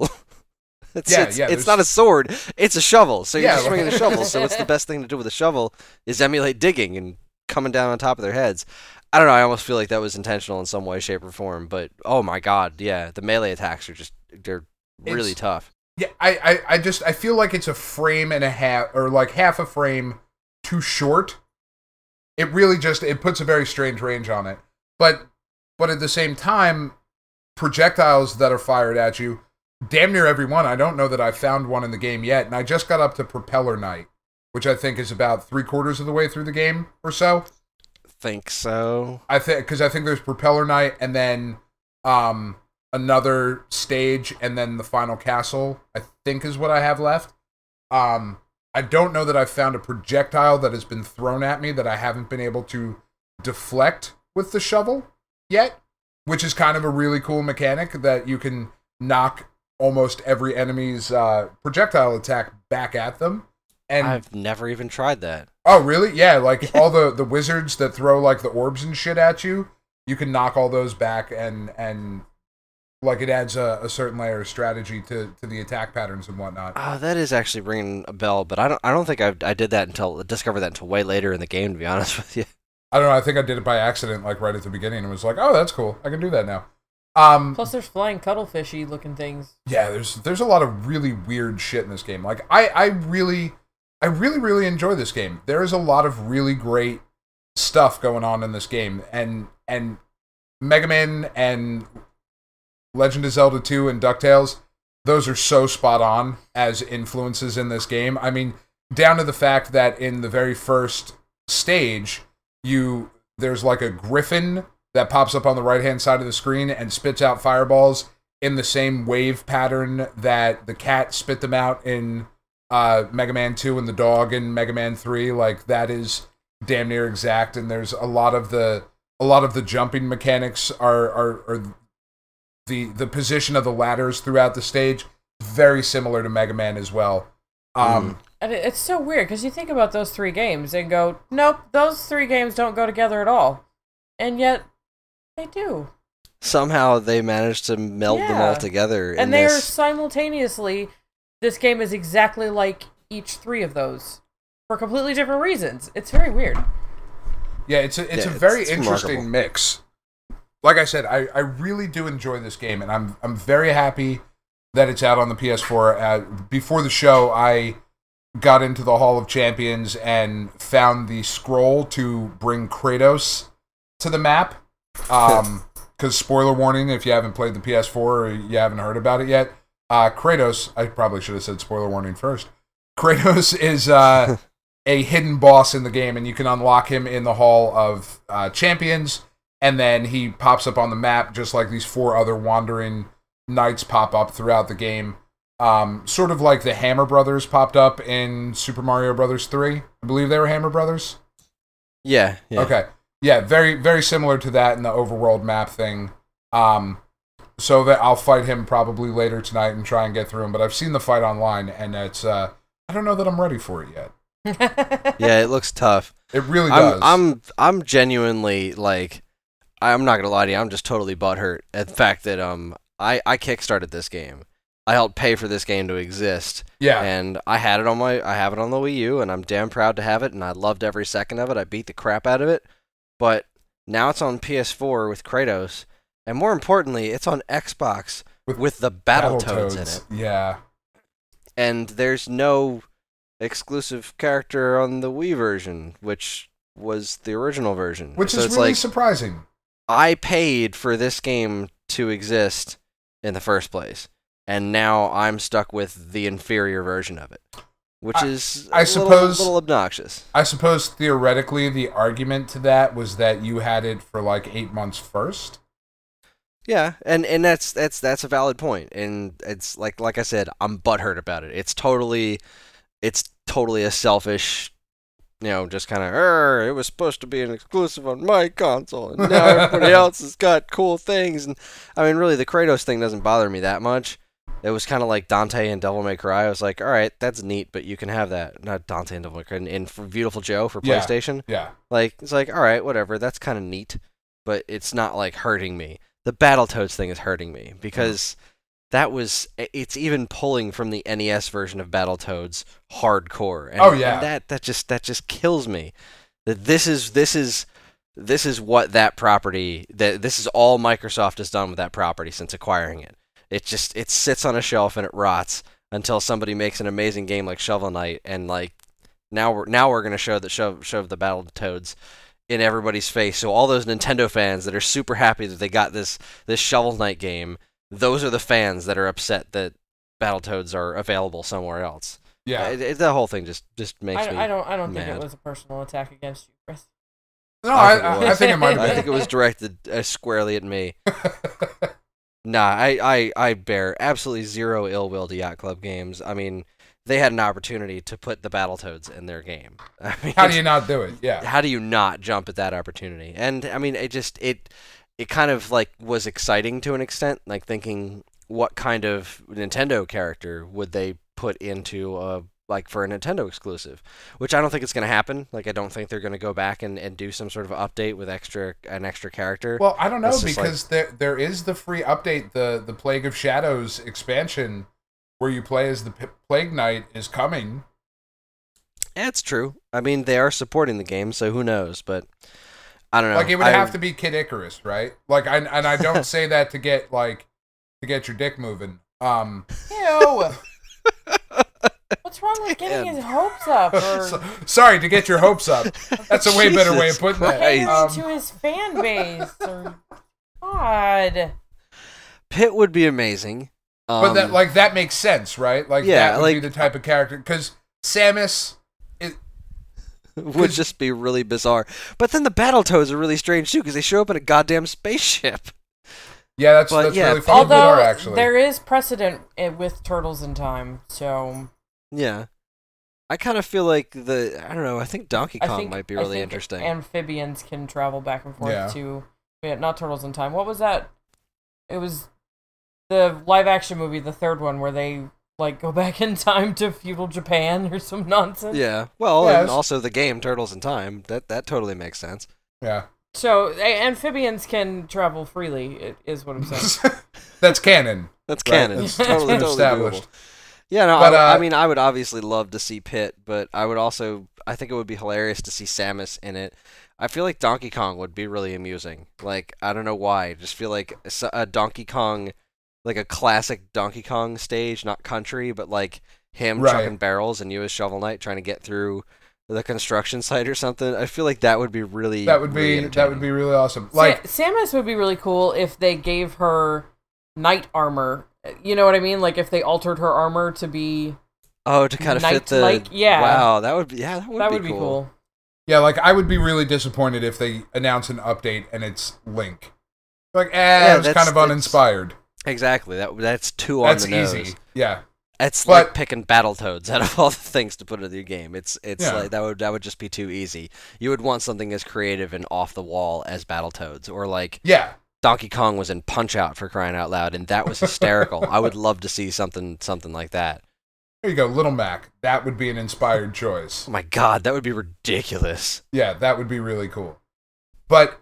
It's not a sword, it's a shovel. So you're just swinging a shovel. So what's the best thing to do with a shovel is emulate digging and coming down on top of their heads. I don't know. I almost feel like that was intentional in some way, shape, or form. But oh my god, yeah, the melee attacks are they're really tough.
Yeah, I feel like it's a frame and a half, or like half a frame too short. It really it puts a very strange range on it. But at the same time, projectiles that are fired at you, damn near every one. I don't know that I found one in the game yet, and I just got up to Propeller Knight, which I think is about 3/4 of the way through the game or so.
Think so.
Because I think there's Propeller Knight, and then another stage, and then the final castle, I think is what I have left. I don't know that I've found a projectile that has been thrown at me that I haven't been able to deflect with the shovel yet, which is kind of a really cool mechanic that you can knock almost every enemy's projectile attack back at them. And
I've never even tried that.
Oh, really? Yeah, like all the wizards that throw like the orbs and shit at you, you can knock all those back, and like it adds a certain layer of strategy to the attack patterns and whatnot.
Oh, that is actually ringing a bell, but I don't think I did that discovered that until way later in the game, to be honest with you.
I don't know. I think I did it by accident, like right at the beginning, and was like, "Oh, that's cool. I can do that now."
Plus, there's flying cuttlefishy looking things.
Yeah, there's a lot of really weird shit in this game. Like I really enjoy this game. There is a lot of really great stuff going on in this game, and Mega Man and Legend of Zelda 2 and DuckTales, those are so spot on as influences in this game. I mean, down to the fact that in the very first stage, there's like a griffin that pops up on the right-hand side of the screen and spits out fireballs in the same wave pattern that the cat spit them out in Mega Man 2 and the dog in Mega Man 3. Like, that is damn near exact, and there's a lot of the jumping mechanics are the position of the ladders throughout the stage very similar to Mega Man as well.
And it's so weird because you think about those 3 games and go, nope, those 3 games don't go together at all, and yet they do.
Somehow they managed to meld them all together.
And they are simultaneously. This game is exactly like each 3 of those for completely different reasons. It's very weird.
Yeah, it's a very interesting mix. Like I said, I really do enjoy this game, and I'm very happy that it's out on the PS4. Before the show, I got into the Hall of Champions and found the scroll to bring Kratos to the map. Because spoiler warning, if you haven't played the PS4 or you haven't heard about it yet, Kratos, I probably should have said spoiler warning first. Kratos is a hidden boss in the game, and you can unlock him in the Hall of Champions, and then he pops up on the map just like these 4 other wandering knights pop up throughout the game. Sort of like the Hammer Brothers popped up in Super Mario Brothers 3. I believe they were Hammer Brothers.
Yeah.
Okay. Yeah, very, very similar to that in the overworld map thing. So that I'll fight him probably later tonight and try and get through him. But I've seen the fight online, and it's I don't know that I'm ready for it yet.
Yeah, it looks tough.
It really does.
I'm genuinely, like, I'm not gonna lie to you, I'm just totally butthurt at the fact that I kickstarted this game. I helped pay for this game to exist.
Yeah.
And I have it on the Wii U, and I'm damn proud to have it, and I loved every second of it. I beat the crap out of it. But now it's on PS4 with Kratos, and more importantly, it's on Xbox with the Battletoads in it.
Yeah.
And there's no exclusive character on the Wii version, which was the original version.
Which is really surprising.
I paid for this game to exist in the first place, and now I'm stuck with the inferior version of it, which is a little obnoxious.
I suppose theoretically the argument to that was that you had it for like 8 months first.
Yeah, and that's a valid point, and it's like I said, I'm butthurt about it. It's totally a selfish, just kind of, it was supposed to be an exclusive on my console, and now everybody else has got cool things. And I mean, really, the Kratos thing doesn't bother me that much. It was kind of like Dante and Devil May Cry. I was like, all right, that's neat, but you can have that. Not Dante and Devil May Cry, and for Beautiful Joe for PlayStation.
Yeah.
Like, it's like, all right, whatever, that's kind of neat, but it's not, like, hurting me. The Battletoads thing is hurting me, because it's even pulling from the NES version of Battletoads hardcore. And, and that just kills me. That this is what that property, this is all Microsoft has done with that property since acquiring it. It sits on a shelf and it rots until somebody makes an amazing game like Shovel Knight, and like now we're gonna shove the Battletoads in everybody's face. So all those Nintendo fans that are super happy that they got this Shovel Knight game, those are the fans that are upset that Battletoads are available somewhere else.
Yeah,
the whole thing just makes me.
I don't
mad.
think it was a personal attack against you, Chris.
No, I think it might have been.
I think it was directed squarely at me. Nah, I bear absolutely zero ill will to Yacht Club games. I mean, they had an opportunity to put the Battletoads in their game. I mean,
how do you not do it? Yeah.
How do you not jump at that opportunity? And I mean, it kind of like was exciting to an extent, like thinking what kind of Nintendo character would they put into like for a Nintendo exclusive, which I don't think it's going to happen. Like, I don't think they're going to go back and do some sort of update with an extra character.
Well, I don't know, because there is the free update, the Plague of Shadows expansion, where you play as the Plague Knight is coming.
It's true. I mean, they are supporting the game, so who knows? But I don't know.
Like, it would have to be Kid Icarus, right? Like, I don't say that to get your dick moving.
Ew. What's wrong with getting his hopes up?
Sorry, to get your hopes up. That's a way better way of putting that.
Catering to his fan base. God.
Pit would be amazing.
But that makes sense, right? Like, that would be the type of character. Because Samus
would just be really bizarre. But then the Battletoads are really strange, too, because they show up in a goddamn spaceship.
Yeah, that's really fun.
Although
actually.
There is precedent with Turtles in Time, so
yeah. I kind of feel like I don't know, I think Donkey Kong might be really interesting.
Amphibians can travel back and forth to, not Turtles in Time. What was that? It was the live action movie, the third one, where they like go back in time to feudal Japan or some nonsense.
Yeah, well, and also the game Turtles in Time. That totally makes sense.
Yeah.
So amphibians can travel freely, is what I'm saying.
That's canon.
That's canon.
That's
totally
established.
Doable. Yeah, no,
but,
I mean, I would obviously love to see Pit, but I think it would be hilarious to see Samus in it. I feel like Donkey Kong would be really amusing. Like, I don't know why. I just feel like a Donkey Kong, like a classic Donkey Kong stage, not country, but like him chucking barrels and you as Shovel Knight trying to get through the construction site or something. I feel like that would be really
that would be really awesome. Like
Samus would be really cool if they gave her knight armor. You know what I mean? Like if they altered her armor to be
to kind of fit the Wow, that would be cool.
Yeah, like I would be really disappointed if they announce an update and it's Link. Like, it was kind of uninspired.
Exactly. That's too on the nose.
That's easy. Yeah.
It's like picking Battletoads out of all the things to put in your game. It's like that would just be too easy. You would want something as creative and off the wall as Battletoads, or like Donkey Kong was in Punch-Out, for crying out loud, and that was hysterical. I would love to see something like that.
There you go, Little Mac. That would be an inspired choice.
Oh my god, that would be ridiculous.
Yeah, that would be really cool. But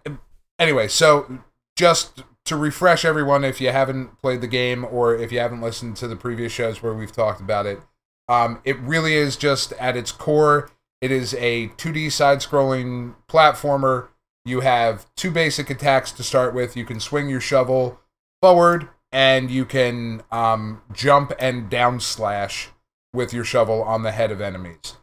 anyway, so just to refresh everyone, if you haven't played the game or if you haven't listened to the previous shows where we've talked about it, it really is just at its core, it is a 2D side-scrolling platformer. You have two basic attacks to start with. You can swing your shovel forward, and you can jump and down slash with your shovel on the head of enemies.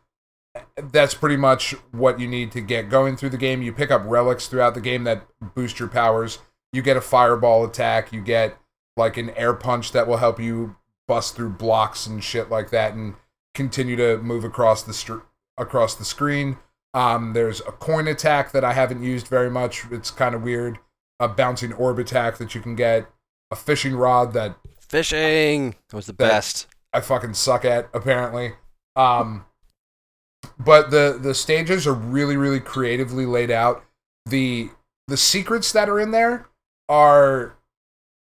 That's pretty much what you need to get going through the game. You pick up relics throughout the game that boost your powers. You get a fireball attack. You get like an air punch that will help you bust through blocks and shit like that and continue to move across the screen. There's a coin attack that I haven't used very much. It's kind of weird. A bouncing orb attack that you can get. A fishing rod that...
Fishing was the best.
I fucking suck at, apparently. But the stages are really, really creatively laid out. The secrets that are in there are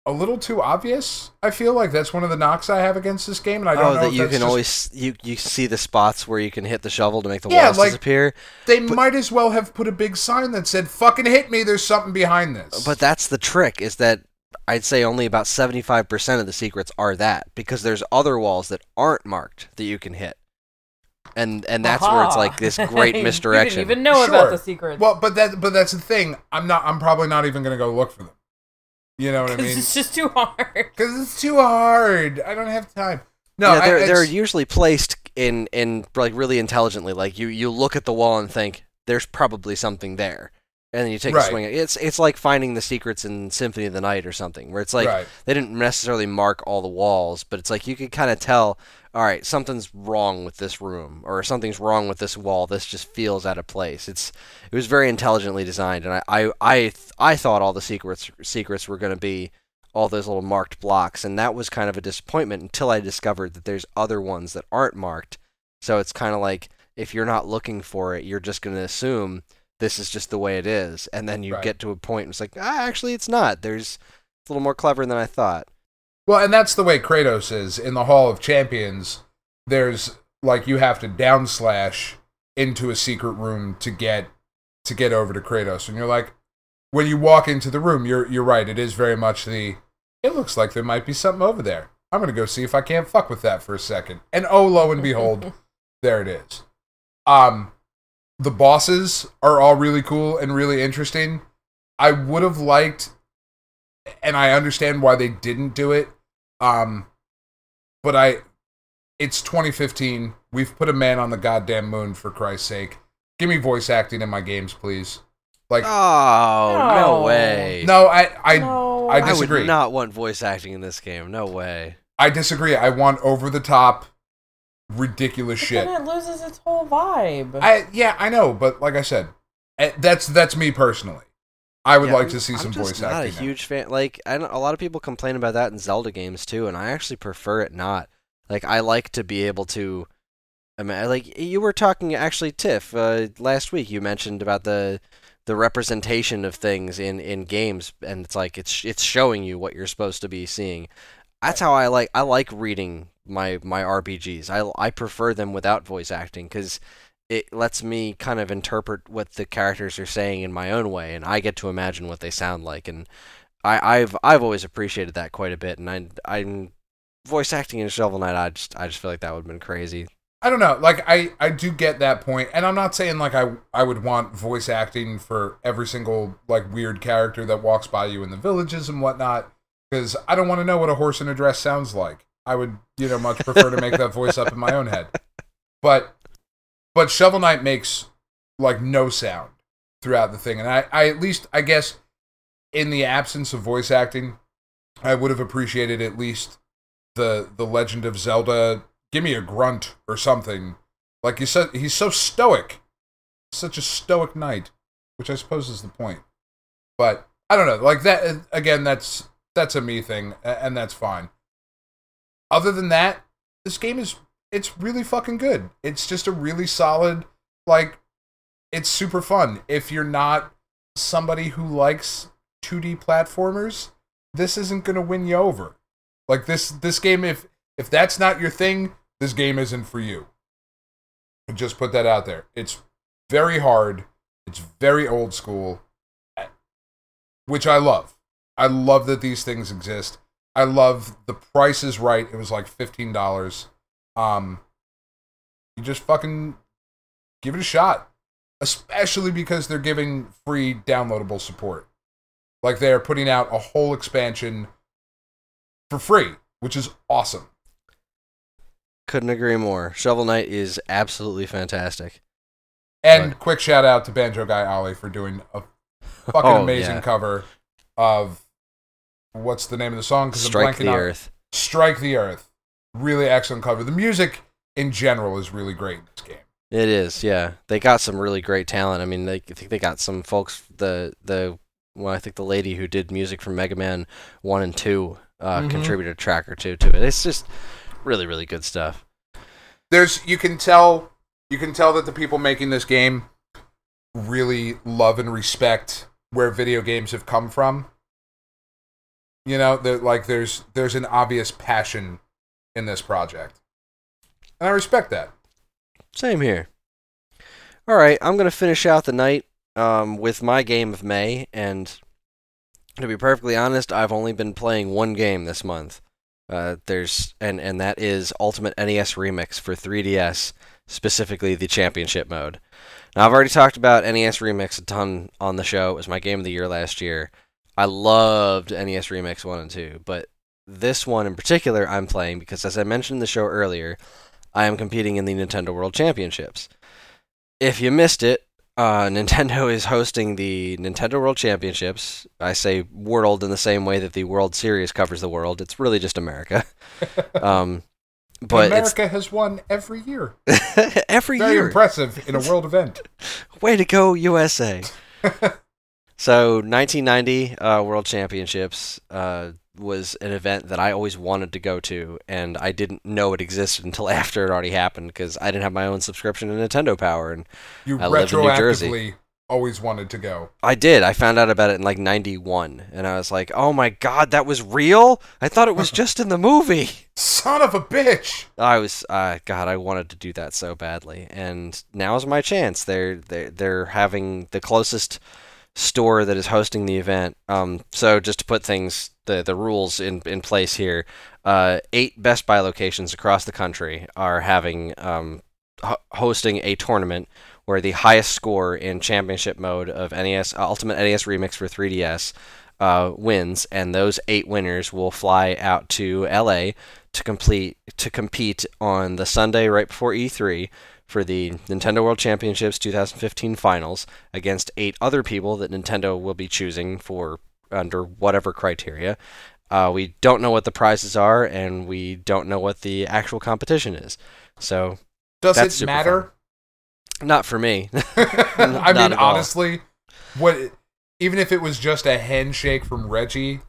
a little too obvious. I feel like that's one of the knocks I have against this game, and I don't know
that you can always you see the spots where you can hit the shovel to make the walls disappear.
They might as well have put a big sign that said "fucking hit me." There's something behind this.
But that's the trick, is that I'd say only about 75% of the secrets are that, because there's other walls that aren't marked that you can hit. And that's where it's like this great misdirection.
You didn't even know about the secrets.
Well, but that's the thing. I'm probably not even going to go look for them. You know what I mean?
It's just too hard.
Because it's too hard. I don't have time. No,
yeah, they're usually placed in like really intelligently. Like you look at the wall and think there's probably something there, and then you take a swing. It's like finding the secrets in Symphony of the Night or something, where it's like they didn't necessarily mark all the walls, but it's like you could kind of tell. All right, something's wrong with this room, or something's wrong with this wall. This just feels out of place. It was very intelligently designed, and I thought all the secrets were going to be all those little marked blocks, and that was kind of a disappointment until I discovered that there's other ones that aren't marked. So it's kind of like if you're not looking for it, you're just going to assume this is just the way it is, and then you get to a point and it's like, actually it's not. It's a little more clever than I thought.
Well, and that's the way Kratos is. In the Hall of Champions, there's, like, you have to down slash into a secret room to get over to Kratos. And you're like, when you walk into the room, you're right, it is very much it looks like there might be something over there. I'm going to go see if I can't fuck with that for a second. And oh, lo and behold, there it is. The bosses are all really cool and really interesting. I would have liked... And I understand why they didn't do it. But it's 2015. We've put a man on the goddamn moon, for Christ's sake. Give me voice acting in my games, please. Like,
no way.
No, I disagree.
I would not want voice acting in this game. No way.
I disagree. I want over the top, ridiculous shit.
Then it loses its whole vibe.
I know, but like I said, that's me personally. I would like to see some voice acting.
I'm just not a huge fan. Like, a lot of people complain about that in Zelda games too, and I actually prefer it not. Like, I like to be able to. I mean, like you were talking actually, Tiff, last week. You mentioned about the representation of things in games, and it's like it's showing you what you're supposed to be seeing. That's how I like reading my RPGs. I prefer them without voice acting because it lets me kind of interpret what the characters are saying in my own way, and I get to imagine what they sound like. And I've always appreciated that quite a bit. And I'm voice acting in Shovel Knight. I just feel like that would have been crazy.
I don't know. Like, I do get that point, and I'm not saying like I would want voice acting for every single like weird character that walks by you in the villages and whatnot, because I don't want to know what a horse in a dress sounds like. I would, much prefer to make that voice up in my own head. But Shovel Knight makes like no sound throughout the thing, and I at least, I guess, in the absence of voice acting, I would have appreciated at least the Legend of Zelda. Give me a grunt or something. Like you said, he's so stoic. Such a stoic knight, which I suppose is the point. But I don't know. Like that again, that's a me thing, and that's fine. Other than that, this game it's really fucking good. It's just a really solid, like, it's super fun. If you're not somebody who likes 2D platformers, this isn't gonna win you over. Like this game, if that's not your thing, this game isn't for you. Just put that out there. It's very hard. It's very old school, which I love. I love that these things exist. I love the price is right. It was like $15. You just fucking give it a shot. Especially because they're giving free downloadable support. Like they're putting out a whole expansion for free, which is awesome.
Couldn't agree more. Shovel Knight is absolutely fantastic.
And quick shout out to Banjo Guy Ollie for doing a fucking amazing cover of what's the name of the song?
Strike the Earth.
Strike the Earth. Really excellent cover. The music in general is really great in this game.
It is, yeah. They got some really great talent. I mean, I think they got some folks. I think the lady who did music for Mega Man 1 and 2 contributed a track or two to it. It's just really, really good stuff.
You can tell that the people making this game really love and respect where video games have come from. There's an obvious passion in this project. And I respect that.
Same here. All right, I'm going to finish out the night with my game of May, and to be perfectly honest, I've only been playing one game this month. And that is Ultimate NES Remix for 3DS, specifically the Championship mode. Now, I've already talked about NES Remix a ton on the show. It was my game of the year last year. I loved NES Remix 1 and 2, but this one in particular I'm playing because, as I mentioned in the show earlier, I am competing in the Nintendo World Championships. If you missed it, Nintendo is hosting the Nintendo World Championships. I say world in the same way that the World Series covers the world. It's really just America. But
America has won every year.
Every year.
Very impressive in a world event.
Way to go, USA. So, 1990 World Championships was an event that I always wanted to go to, and I didn't know it existed until after it already happened because I didn't have my own subscription to Nintendo Power, and I live in New Jersey.
You retroactively always wanted to go.
I did. I found out about it in like 91, and I was like, oh my god, that was real? I thought it was just in the movie.
Son of a bitch!
God, I wanted to do that so badly, and now's my chance. They're having the closest store that is hosting the event. So just to put things, the rules in place here, 8 Best Buy locations across the country are having hosting a tournament where the highest score in championship mode of NES Ultimate NES Remix for 3DS wins, and those 8 winners will fly out to LA to compete on the Sunday right before E3 for the Nintendo World Championships 2015 finals against 8 other people that Nintendo will be choosing for under whatever criteria. We don't know what the prizes are, and we don't know what the actual competition is. So
does it matter?
Fun. Not for me.
I mean, honestly, even if it was just a handshake from Reggie,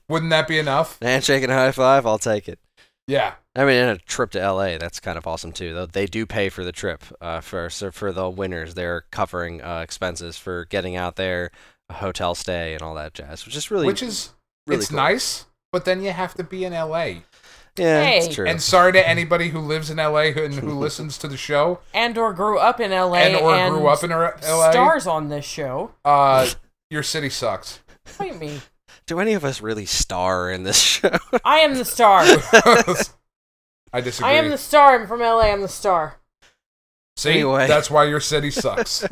wouldn't that be enough?
Handshake and a high five, I'll take it.
Yeah.
I mean, and a trip to LA, that's kind of awesome too. Though they do pay for the trip. For the winners, they're covering expenses for getting out there, a hotel stay, and all that jazz, which is really
it's
cool.
Nice. But then you have to be in LA.
Yeah, it's true.
And sorry to anybody who lives in LA and who listens to the show,
or grew up in LA,
and grew up in LA.
Stars on this show.
Your city sucks.
What do you mean?
Do any of us really star in this show?
I am the star.
I disagree.
I am the star. I'm from LA. I'm the star.
See,
anyway.
That's why your city sucks.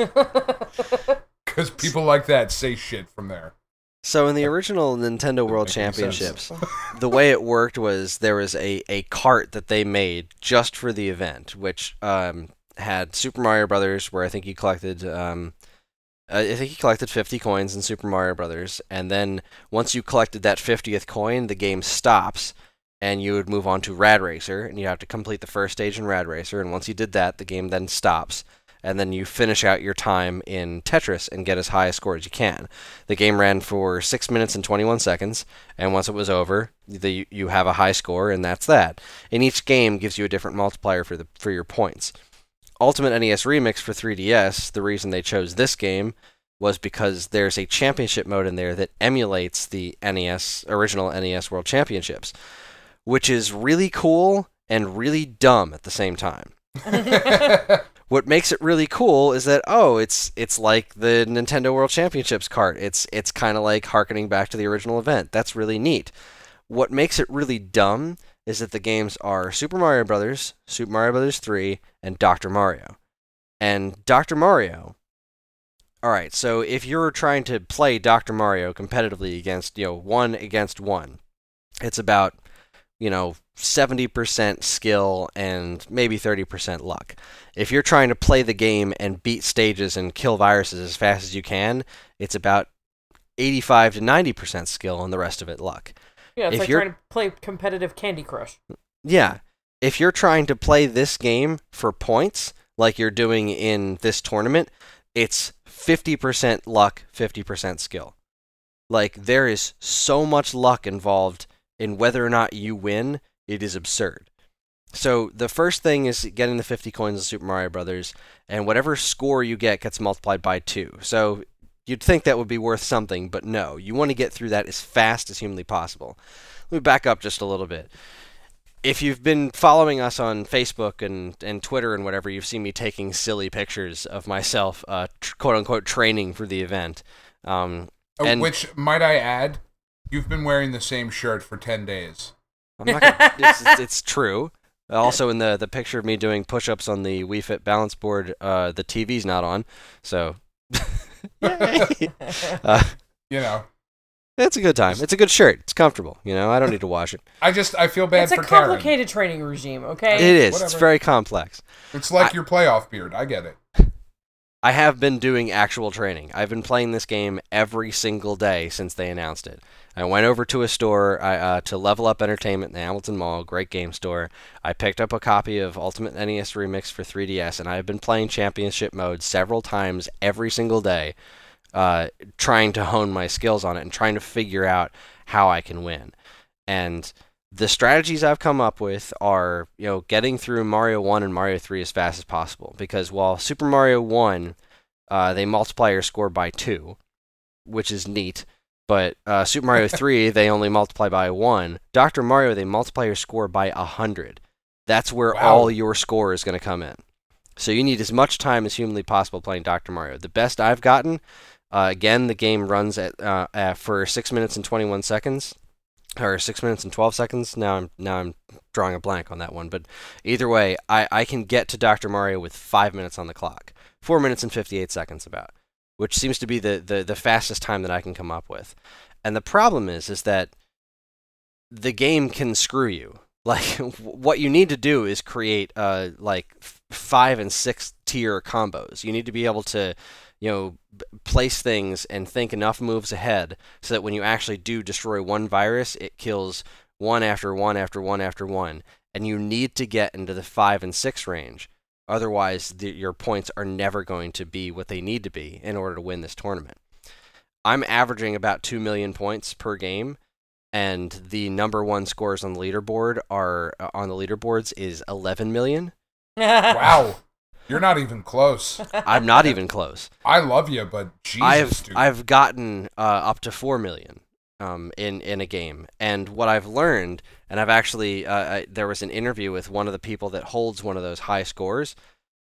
Because people like that say shit from there.
So in the original Nintendo World Championships, the way it worked was there was a cart that they made just for the event, which had Super Mario Brothers, where I think you collected 50 coins in Super Mario Brothers, and then once you collected that 50th coin, the game stops, and you would move on to Rad Racer, and you have to complete the first stage in Rad Racer, and once you did that, the game then stops, and then you finish out your time in Tetris and get as high a score as you can. The game ran for 6 minutes and 21 seconds, and once it was over, you have a high score, and that's that. And each game gives you a different multiplier for your points. Ultimate NES Remix for 3DS, the reason they chose this game was because there's a championship mode in there that emulates the original NES World Championships, which is really cool and really dumb at the same time. What makes it really cool is that, it's like the Nintendo World Championships cart. It's kind of like harkening back to the original event. That's really neat. What makes it really dumb is that the games are Super Mario Brothers, Super Mario Brothers 3, and Dr. Mario. And Dr. Mario... Alright, so if you're trying to play Dr. Mario competitively against, 1 against 1, it's about, 70% skill and maybe 30% luck. If you're trying to play the game and beat stages and kill viruses as fast as you can, it's about 85 to 90% skill and the rest of it luck.
Yeah, it's like trying to play competitive Candy Crush.
Yeah. If you're trying to play this game for points, like you're doing in this tournament, it's 50% luck, 50% skill. Like, there is so much luck involved in whether or not you win, it is absurd. So the first thing is getting the 50 coins in Super Mario Brothers, and whatever score you get gets multiplied by 2. So you'd think that would be worth something, but no. You want to get through that as fast as humanly possible. Let me back up just a little bit. If you've been following us on Facebook and Twitter and whatever, you've seen me taking silly pictures of myself, quote-unquote, training for the event.
Which, might I add, you've been wearing the same shirt for 10 days.
I'm not gonna, it's true. Also, in the picture of me doing push-ups on the Wii Fit balance board, the TV's not on, so... Yay! It's a good time. It's a good shirt. It's comfortable. I don't need to wash it.
I feel bad for Karen.
It's a complicated training regime, okay?
It is.
Whatever.
It's very complex.
It's like your playoff beard. I get it.
I have been doing actual training. I've been playing this game every single day since they announced it. I went over to a store to Level Up Entertainment in the Hamilton Mall, great game store. I picked up a copy of Ultimate NES Remix for 3DS, and I have been playing Championship Mode several times every single day, trying to hone my skills on it and trying to figure out how I can win. And the strategies I've come up with are, getting through Mario 1 and Mario 3 as fast as possible. Because while Super Mario 1, they multiply your score by 2, which is neat. But Super Mario 3, they only multiply by 1. Dr. Mario, they multiply your score by 100. That's where all your score is going to come in. So you need as much time as humanly possible playing Dr. Mario. The best I've gotten, again, the game runs for 6 minutes and 21 seconds. Or 6 minutes and 12 seconds. Now I'm drawing a blank on that one. But either way, I can get to Dr. Mario with 5 minutes on the clock. 4 minutes and 58 seconds about. Which seems to be the fastest time that I can come up with. And the problem is that the game can screw you. Like, what you need to do is create, 5 and 6 tier combos. You need to be able to, place things and think enough moves ahead so that when you actually do destroy one virus, it kills one after one after one after one. And you need to get into the 5 and 6 range. Otherwise, your points are never going to be what they need to be in order to win this tournament. I'm averaging about 2 million points per game, and the number one scores on the leaderboards is 11 million.
Wow. You're not even close.
I'm not even close.
I love you, but Jesus, dude.
I've gotten up to 4 million in a game, and what I've learned, and I've actually there was an interview with one of the people that holds one of those high scores,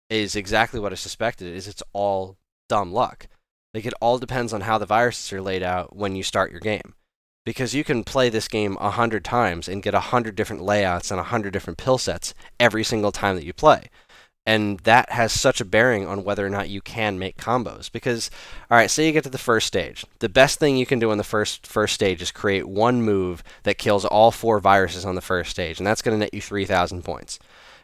is exactly what I suspected. Is it's all dumb luck. Like, it all depends on how the viruses are laid out when you start your game, because you can play this game 100 times and get 100 different layouts and 100 different pill sets every single time that you play. And that has such a bearing on whether or not you can make combos. Because, all right, say you get to the first stage. The best thing you can do on the first stage is create one move that kills all 4 viruses on the first stage, and that's going to net you 3,000 points.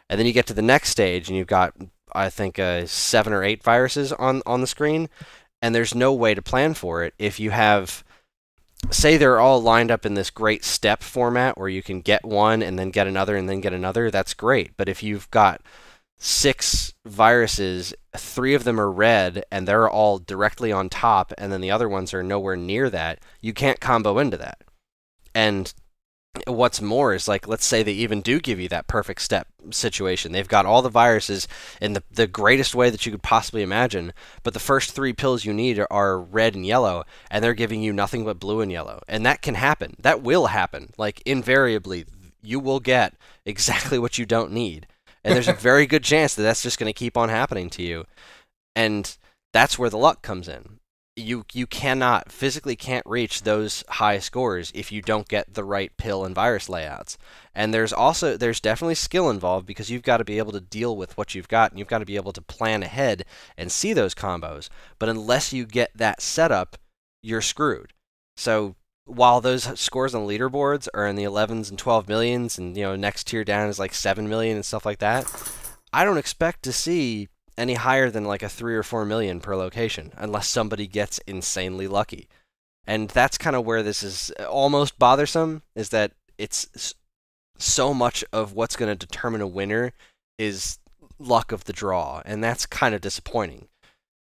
And then you get to the next stage, and you've got, I think, 7 or 8 viruses on the screen, and there's no way to plan for it if you have... Say they're all lined up in this great step format where you can get one and then get another and then get another, that's great. But if you've got 6 viruses, 3 of them are red, and they're all directly on top, and then the other ones are nowhere near that, you can't combo into that. And what's more is, like, let's say they even do give you that perfect step situation. They've got all the viruses in the greatest way that you could possibly imagine, but the first 3 pills you need are red and yellow, and they're giving you nothing but blue and yellow. And that can happen. That will happen. Like, invariably, you will get exactly what you don't need. And there's a very good chance that that's just going to keep on happening to you. And that's where the luck comes in. You physically can't reach those high scores if you don't get the right pill and virus layouts. And there's definitely skill involved, because you've got to be able to deal with what you've got, and you've got to be able to plan ahead and see those combos. But unless you get that setup, you're screwed. So while those scores on leaderboards are in the 11s and 12 millions, and next tier down is like 7 million and stuff like that, I don't expect to see any higher than like a 3 or 4 million per location, unless somebody gets insanely lucky. And that's kind of where this is almost bothersome, is that it's so much of what's going to determine a winner is luck of the draw, and that's kind of disappointing.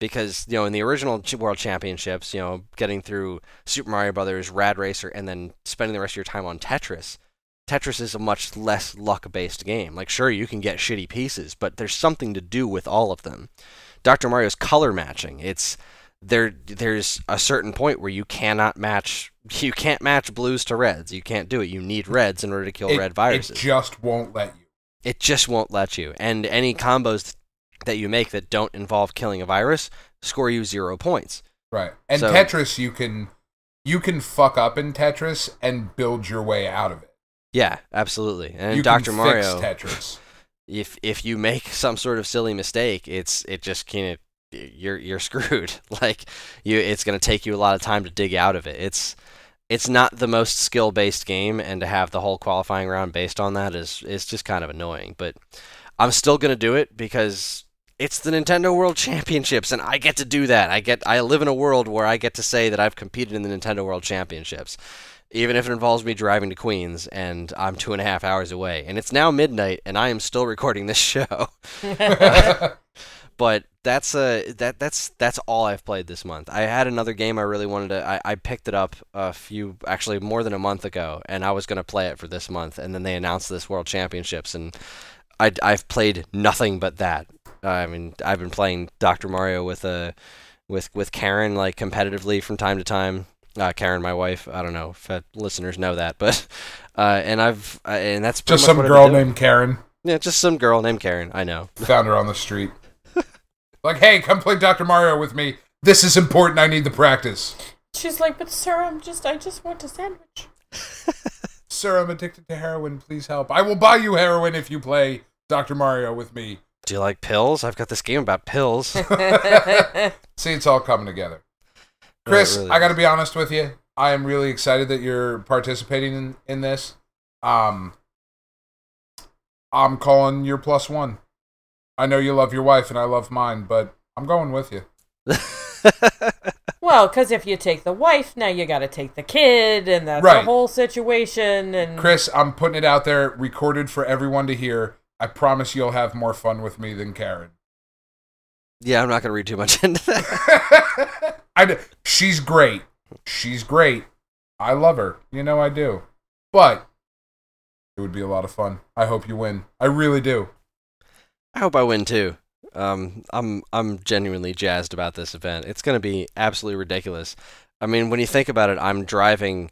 Because, in the original World Championships, getting through Super Mario Brothers, Rad Racer, and then spending the rest of your time on Tetris is a much less luck-based game. Like, sure, you can get shitty pieces, but there's something to do with all of them. Dr. Mario's color matching. There's a certain point where you can't match blues to reds. You can't do it. You need reds in order to kill red viruses.
It just won't let you.
It just won't let you. And any combos that you make that don't involve killing a virus score you 0 points.
Right. And so, Tetris, you can fuck up in Tetris and build your way out of it.
Yeah, absolutely. And
you
Dr.
can
Mario,
fix Tetris.
If you make some sort of silly mistake, you're screwed. Like, it's going to take you a lot of time to dig out of it. It's not the most skill-based game, and to have the whole qualifying round based on that is just kind of annoying. But I'm still going to do it because it's the Nintendo World Championships, and I get to do that. I live in a world where I get to say that I've competed in the Nintendo World Championships, even if it involves me driving to Queens, and I'm 2.5 hours away. And it's now midnight, and I am still recording this show. But that's all I've played this month. I had another game I really wanted to... I picked it up actually more than a month ago, and I was going to play it for this month, and then they announced this World Championships, and I've played nothing but that. I mean, I've been playing Dr. Mario with Karen, like, competitively from time to time. Karen, my wife. I don't know if listeners know that, but and that's pretty
just
much
some girl named Karen.
Yeah, just some girl named Karen. I know.
Found her on the street. Like, hey, come play Dr. Mario with me. This is important. I need the practice.
She's like, but sir, I just want a sandwich.
Sir, I'm addicted to heroin. Please help. I will buy you heroin if you play Dr. Mario with me.
Do you like pills? I've got this game about pills.
See, it's all coming together. Chris, really I got to be honest with you. I am really excited that you're participating in this. I'm calling your +1. I know you love your wife and I love mine, but I'm going with you.
Well, because if you take the wife, now you got to take the kid, and that's
right.
The whole situation. And
Chris, I'm putting it out there, recorded for everyone to hear. I promise you'll have more fun with me than Karen.
Yeah, I'm not going to read too much into that.
She's great. She's great. I love her. You know I do. But it would be a lot of fun. I hope you win. I really do.
I hope I win too. I'm genuinely jazzed about this event. It's going to be absolutely ridiculous. I mean, when you think about it, I'm driving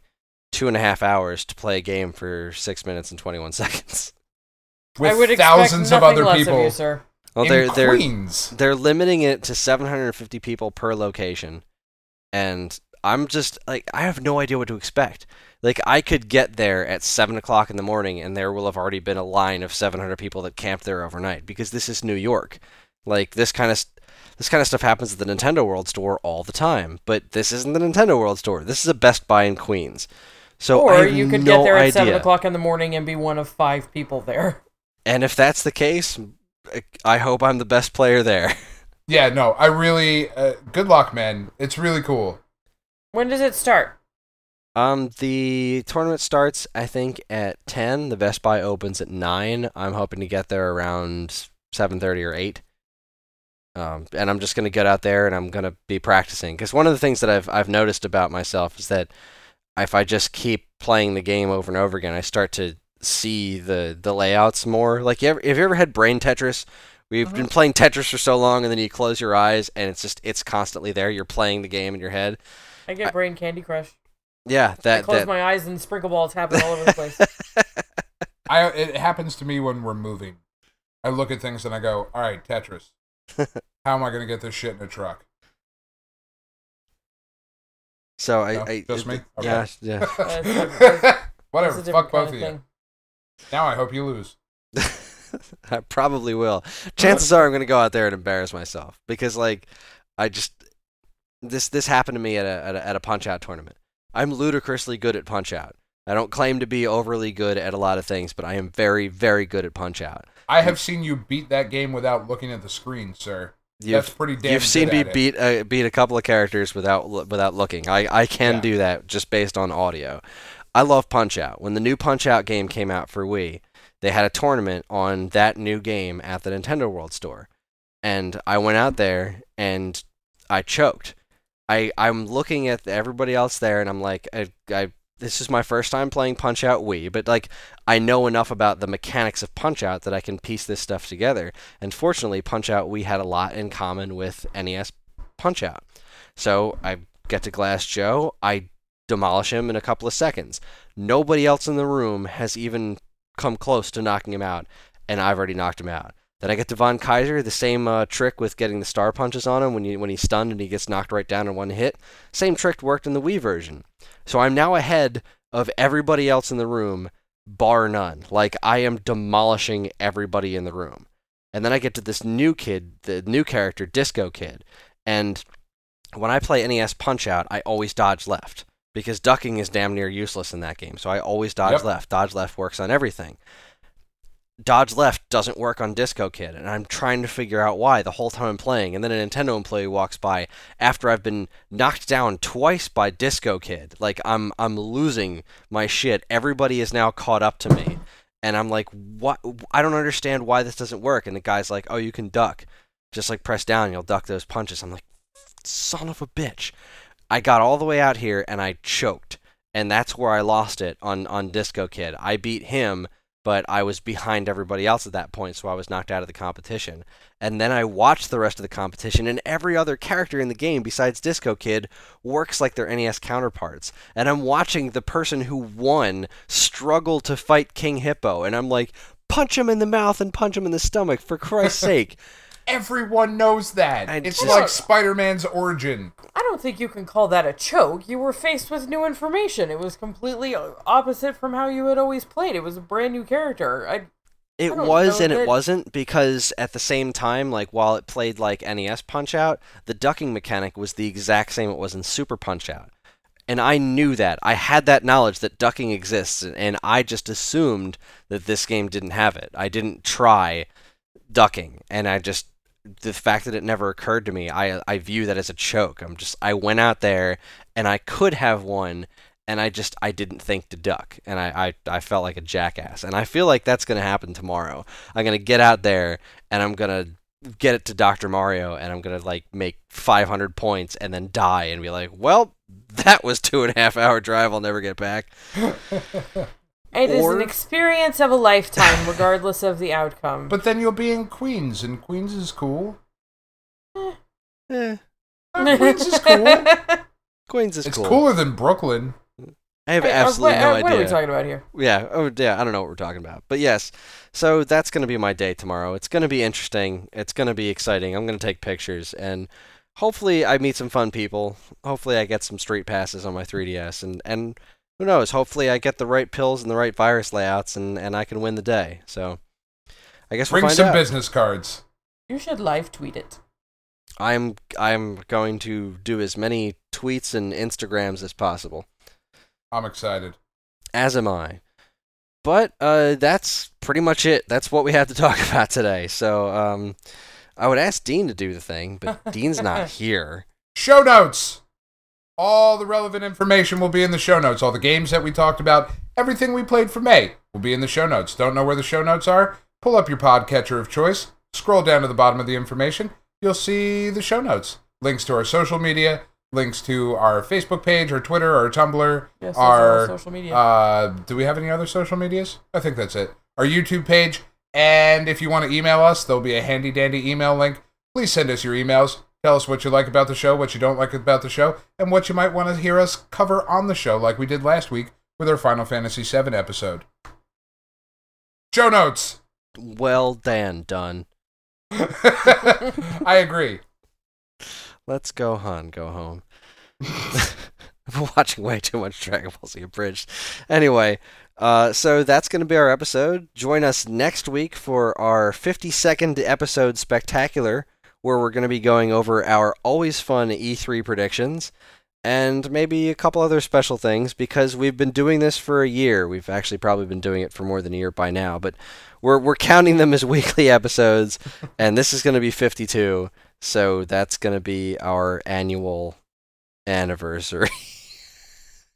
2.5 hours to play a game for 6 minutes and 21 seconds.
With thousands of other people.
Of you, sir.
Well,
in Queens.
They're limiting it to 750 people per location, and I'm just like, I have no idea what to expect. Like, I could get there at 7 o'clock in the morning, and there will have already been a line of 700 people that camped there overnight, because this is New York. Like, this kind of stuff happens at the Nintendo World Store all the time, but this isn't the Nintendo World Store. This is a Best Buy in Queens. So
or
I have
you could
no
get there at
idea.
7 o'clock in the morning and be one of 5 people there.
And if that's the case, I hope I'm the best player there.
Yeah, no, I really... good luck, man. It's really cool.
When does it start?
The tournament starts, I think, at 10. The Best Buy opens at 9. I'm hoping to get there around 7:30 or 8. And I'm just going to get out there and I'm going to be practicing. Because one of the things that I've noticed about myself is that if I just keep playing the game over and over again, I start to see the layouts more. Like, have you ever had brain Tetris? We've been playing Tetris for so long, and then you close your eyes, and it's constantly there. You're playing the game in your head.
I get brain Candy Crush.
Yeah,
I close my eyes and sprinkle balls happen all over the place.
It happens to me when we're moving. I look at things and I go, all right, Tetris. How am I going to get this shit in a truck?
So
no? Just me? Okay.
Yeah.
Whatever, fuck both of you. Now I hope you lose.
I probably will. Chances are I'm going to go out there and embarrass myself because, like, this happened to me at a Punch-Out tournament. I'm ludicrously good at Punch-Out. I don't claim to be overly good at a lot of things, but I am very, very good at Punch-Out.
I have seen you beat that game without looking at the screen, sir. That's pretty damn.
You've seen me beat a couple of characters without looking. I can do that just based on audio. I love Punch-Out. When the new Punch-Out game came out for Wii, they had a tournament on that new game at the Nintendo World Store. And I went out there, and I choked. I'm looking at everybody else there, and I'm like, this is my first time playing Punch-Out Wii, but, like, I know enough about the mechanics of Punch-Out that I can piece this stuff together. And fortunately, Punch-Out Wii had a lot in common with NES Punch-Out. So I get to Glass Joe, I demolish him in a couple of seconds. Nobody else in the room has even come close to knocking him out, and I've already knocked him out. Then I get to Von Kaiser, the same trick with getting the star punches on him when he's stunned and he gets knocked right down in one hit. Same trick worked in the Wii version. So I'm now ahead of everybody else in the room, bar none. Like, I am demolishing everybody in the room. And then I get to this new kid, the new character, Disco Kid. And when I play NES Punch-Out, I always dodge left. Because ducking is damn near useless in that game. So I always dodge left. Dodge left works on everything. Dodge left doesn't work on Disco Kid, and I'm trying to figure out why the whole time I'm playing, and then a Nintendo employee walks by after I've been knocked down twice by Disco Kid. Like, I'm losing my shit. Everybody is now caught up to me, and I'm like, what? I don't understand why this doesn't work. And the guy's like, oh, you can duck. Just, like, press down, and you'll duck those punches. I'm like, son of a bitch. I got all the way out here, and I choked, and that's where I lost it on Disco Kid. I beat him, but I was behind everybody else at that point, so I was knocked out of the competition. And then I watched the rest of the competition, and every other character in the game besides Disco Kid works like their NES counterparts. And I'm watching the person who won struggle to fight King Hippo, and I'm like, punch him in the mouth and punch him in the stomach, for Christ's sake.
Everyone knows that. It's like Spider-Man's origin.
I don't think you can call that a choke. You were faced with new information. It was completely opposite from how you had always played. It was a brand new character.
It was and it wasn't, because at the same time, like, while it played like NES Punch-Out, the ducking mechanic was the exact same it was in Super Punch-Out. And I knew that. I had that knowledge that ducking exists, and I just assumed that this game didn't have it. I didn't try ducking, and the fact that it never occurred to me, I view that as a choke. I went out there, and I could have won, and I didn't think to duck, and I felt like a jackass. And I feel like that's going to happen tomorrow. I'm going to get out there, and I'm going to get it to Dr. Mario, and I'm gonna like make 500 points and then die and be like, well, that was 2.5 hour drive. I'll never get back.
It is an experience of a lifetime, regardless of the outcome.
But then you'll be in Queens, and Queens is cool.
Eh.
Queens is cool.
Queens is cool.
It's cooler than Brooklyn.
I have absolutely no idea.
What are we talking about here?
Yeah, I don't know what we're talking about. But yes, so that's going to be my day tomorrow. It's going to be interesting. It's going to be exciting. I'm going to take pictures, and hopefully I meet some fun people. Hopefully I get some street passes on my 3DS, and who knows, hopefully I get the right pills and the right virus layouts, and I can win the day. So I guess we'll
bring
find
some
out.
business cards.
You should live tweet it.
I'm going to do as many tweets and Instagrams as possible.
I'm excited.
As am I. But that's pretty much it. That's what we have to talk about today. So I would ask Dean to do the thing, but Dean's not here.
Show notes! All the relevant information will be in the show notes. All the games that we talked about, everything we played for May will be in the show notes. Don't know where the show notes are? Pull up your podcatcher of choice, scroll down to the bottom of the information, you'll see the show notes. Links to our social media, links to our Facebook page, our Twitter, our Tumblr,
yes,
our
social media.
Do we have any other social medias? I think that's it. Our YouTube page, and if you want to email us, there'll be a handy dandy email link. Please send us your emails. Tell us what you like about the show, what you don't like about the show, and what you might want to hear us cover on the show, like we did last week with our Final Fantasy VII episode. Show notes!
Well, Dan, done.
I agree.
Let's go home. I've been watching way too much Dragon Ball Z Abridged. Anyway, so that's going to be our episode. Join us next week for our 52nd episode spectacular, where we're going to be going over our always fun E3 predictions, and maybe a couple other special things, because we've been doing this for a year. We've actually probably been doing it for more than a year by now, but we're counting them as weekly episodes, and this is going to be 52, so that's going to be our annual anniversary.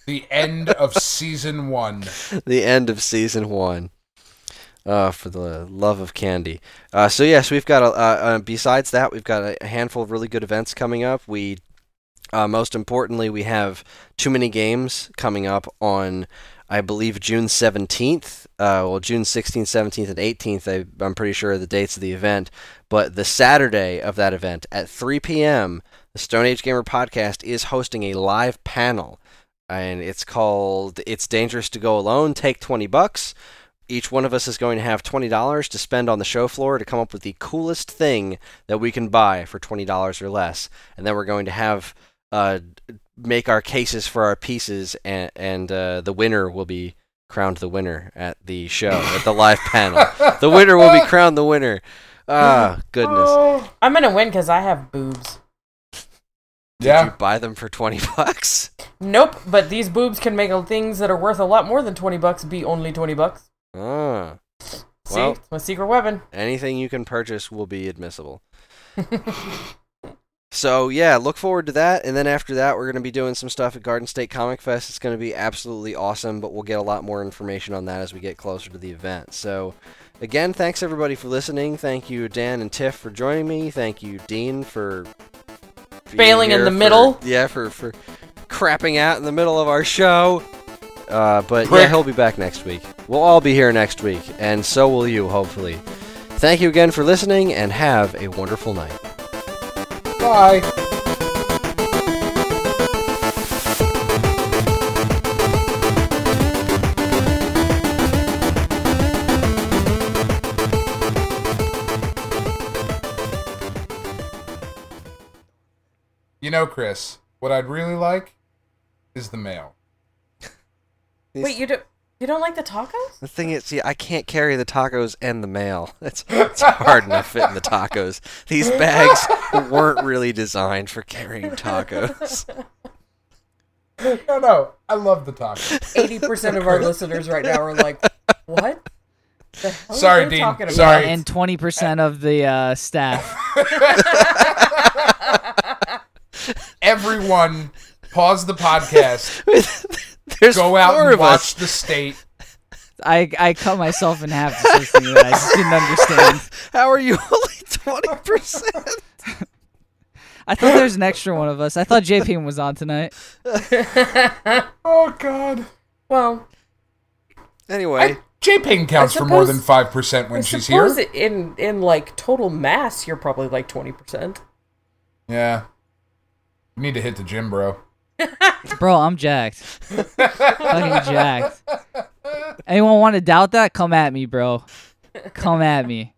The end of Season 1.
The end of Season 1. For the love of candy. So yes, we've got besides that, we've got a handful of really good events coming up. We, most importantly, we have Too Many Games coming up on, I believe, June 17th. June 16th, 17th, and 18th. I'm pretty sure are the dates of the event. But the Saturday of that event at 3 p.m., the Stone Age Gamer Podcast is hosting a live panel, and it's called "It's Dangerous to Go Alone. Take $20." Each one of us is going to have $20 to spend on the show floor to come up with the coolest thing that we can buy for $20 or less. And then we're going to have make our cases for our pieces, and the winner will be crowned the winner at the show, at the live panel. The winner will be crowned the winner. Ah, goodness.
Oh, I'm going to win because I have boobs.
Did you buy them for $20?
Nope, but these boobs can make things that are worth a lot more than $20 be only $20.
Ah.
See,
Well,
it's my secret weapon.
anything you can purchase will be admissible. So, yeah, look forward to that. And then after that, we're going to be doing some stuff at Garden State Comic Fest. It's going to be absolutely awesome, but we'll get a lot more information on that as we get closer to the event. So, again, thanks everybody for listening. Thank you, Dan and Tiff, for joining me. Thank you, Dean, for
Failing in the middle.
Yeah, for crapping out in the middle of our show. But
Prick.
yeah, he'll be back next week. We'll all be here next week, and so will you, hopefully. Thank you again for listening, and have a wonderful night.
Bye. You know, Chris, what I'd really like is the mail.
Wait, you don't like the tacos?
The thing is, see, I can't carry the tacos and the mail. It's hard enough fitting the tacos. These bags weren't really designed for carrying tacos.
No, I love the tacos.
80% of our listeners right now are like, what? The hell
Sorry,
are they
Dean.
talking about?
Sorry.
And 20% of the staff.
Everyone, pause the podcast.
There's
Go out
four
and
of
watch
us.
the state
I cut myself in half just listening to that. I just didn't understand.
How are you only 20%?
I thought there was an extra one of us. I thought JP was on tonight.
Oh, God.
Well.
Anyway.
J-Ping counts for more than 5% when she's here.
In like total mass, you're probably like 20%.
Yeah. You need to hit the gym, bro.
Bro, I'm jacked. Fucking jacked. Anyone want to doubt that? Come at me, bro. Come at me.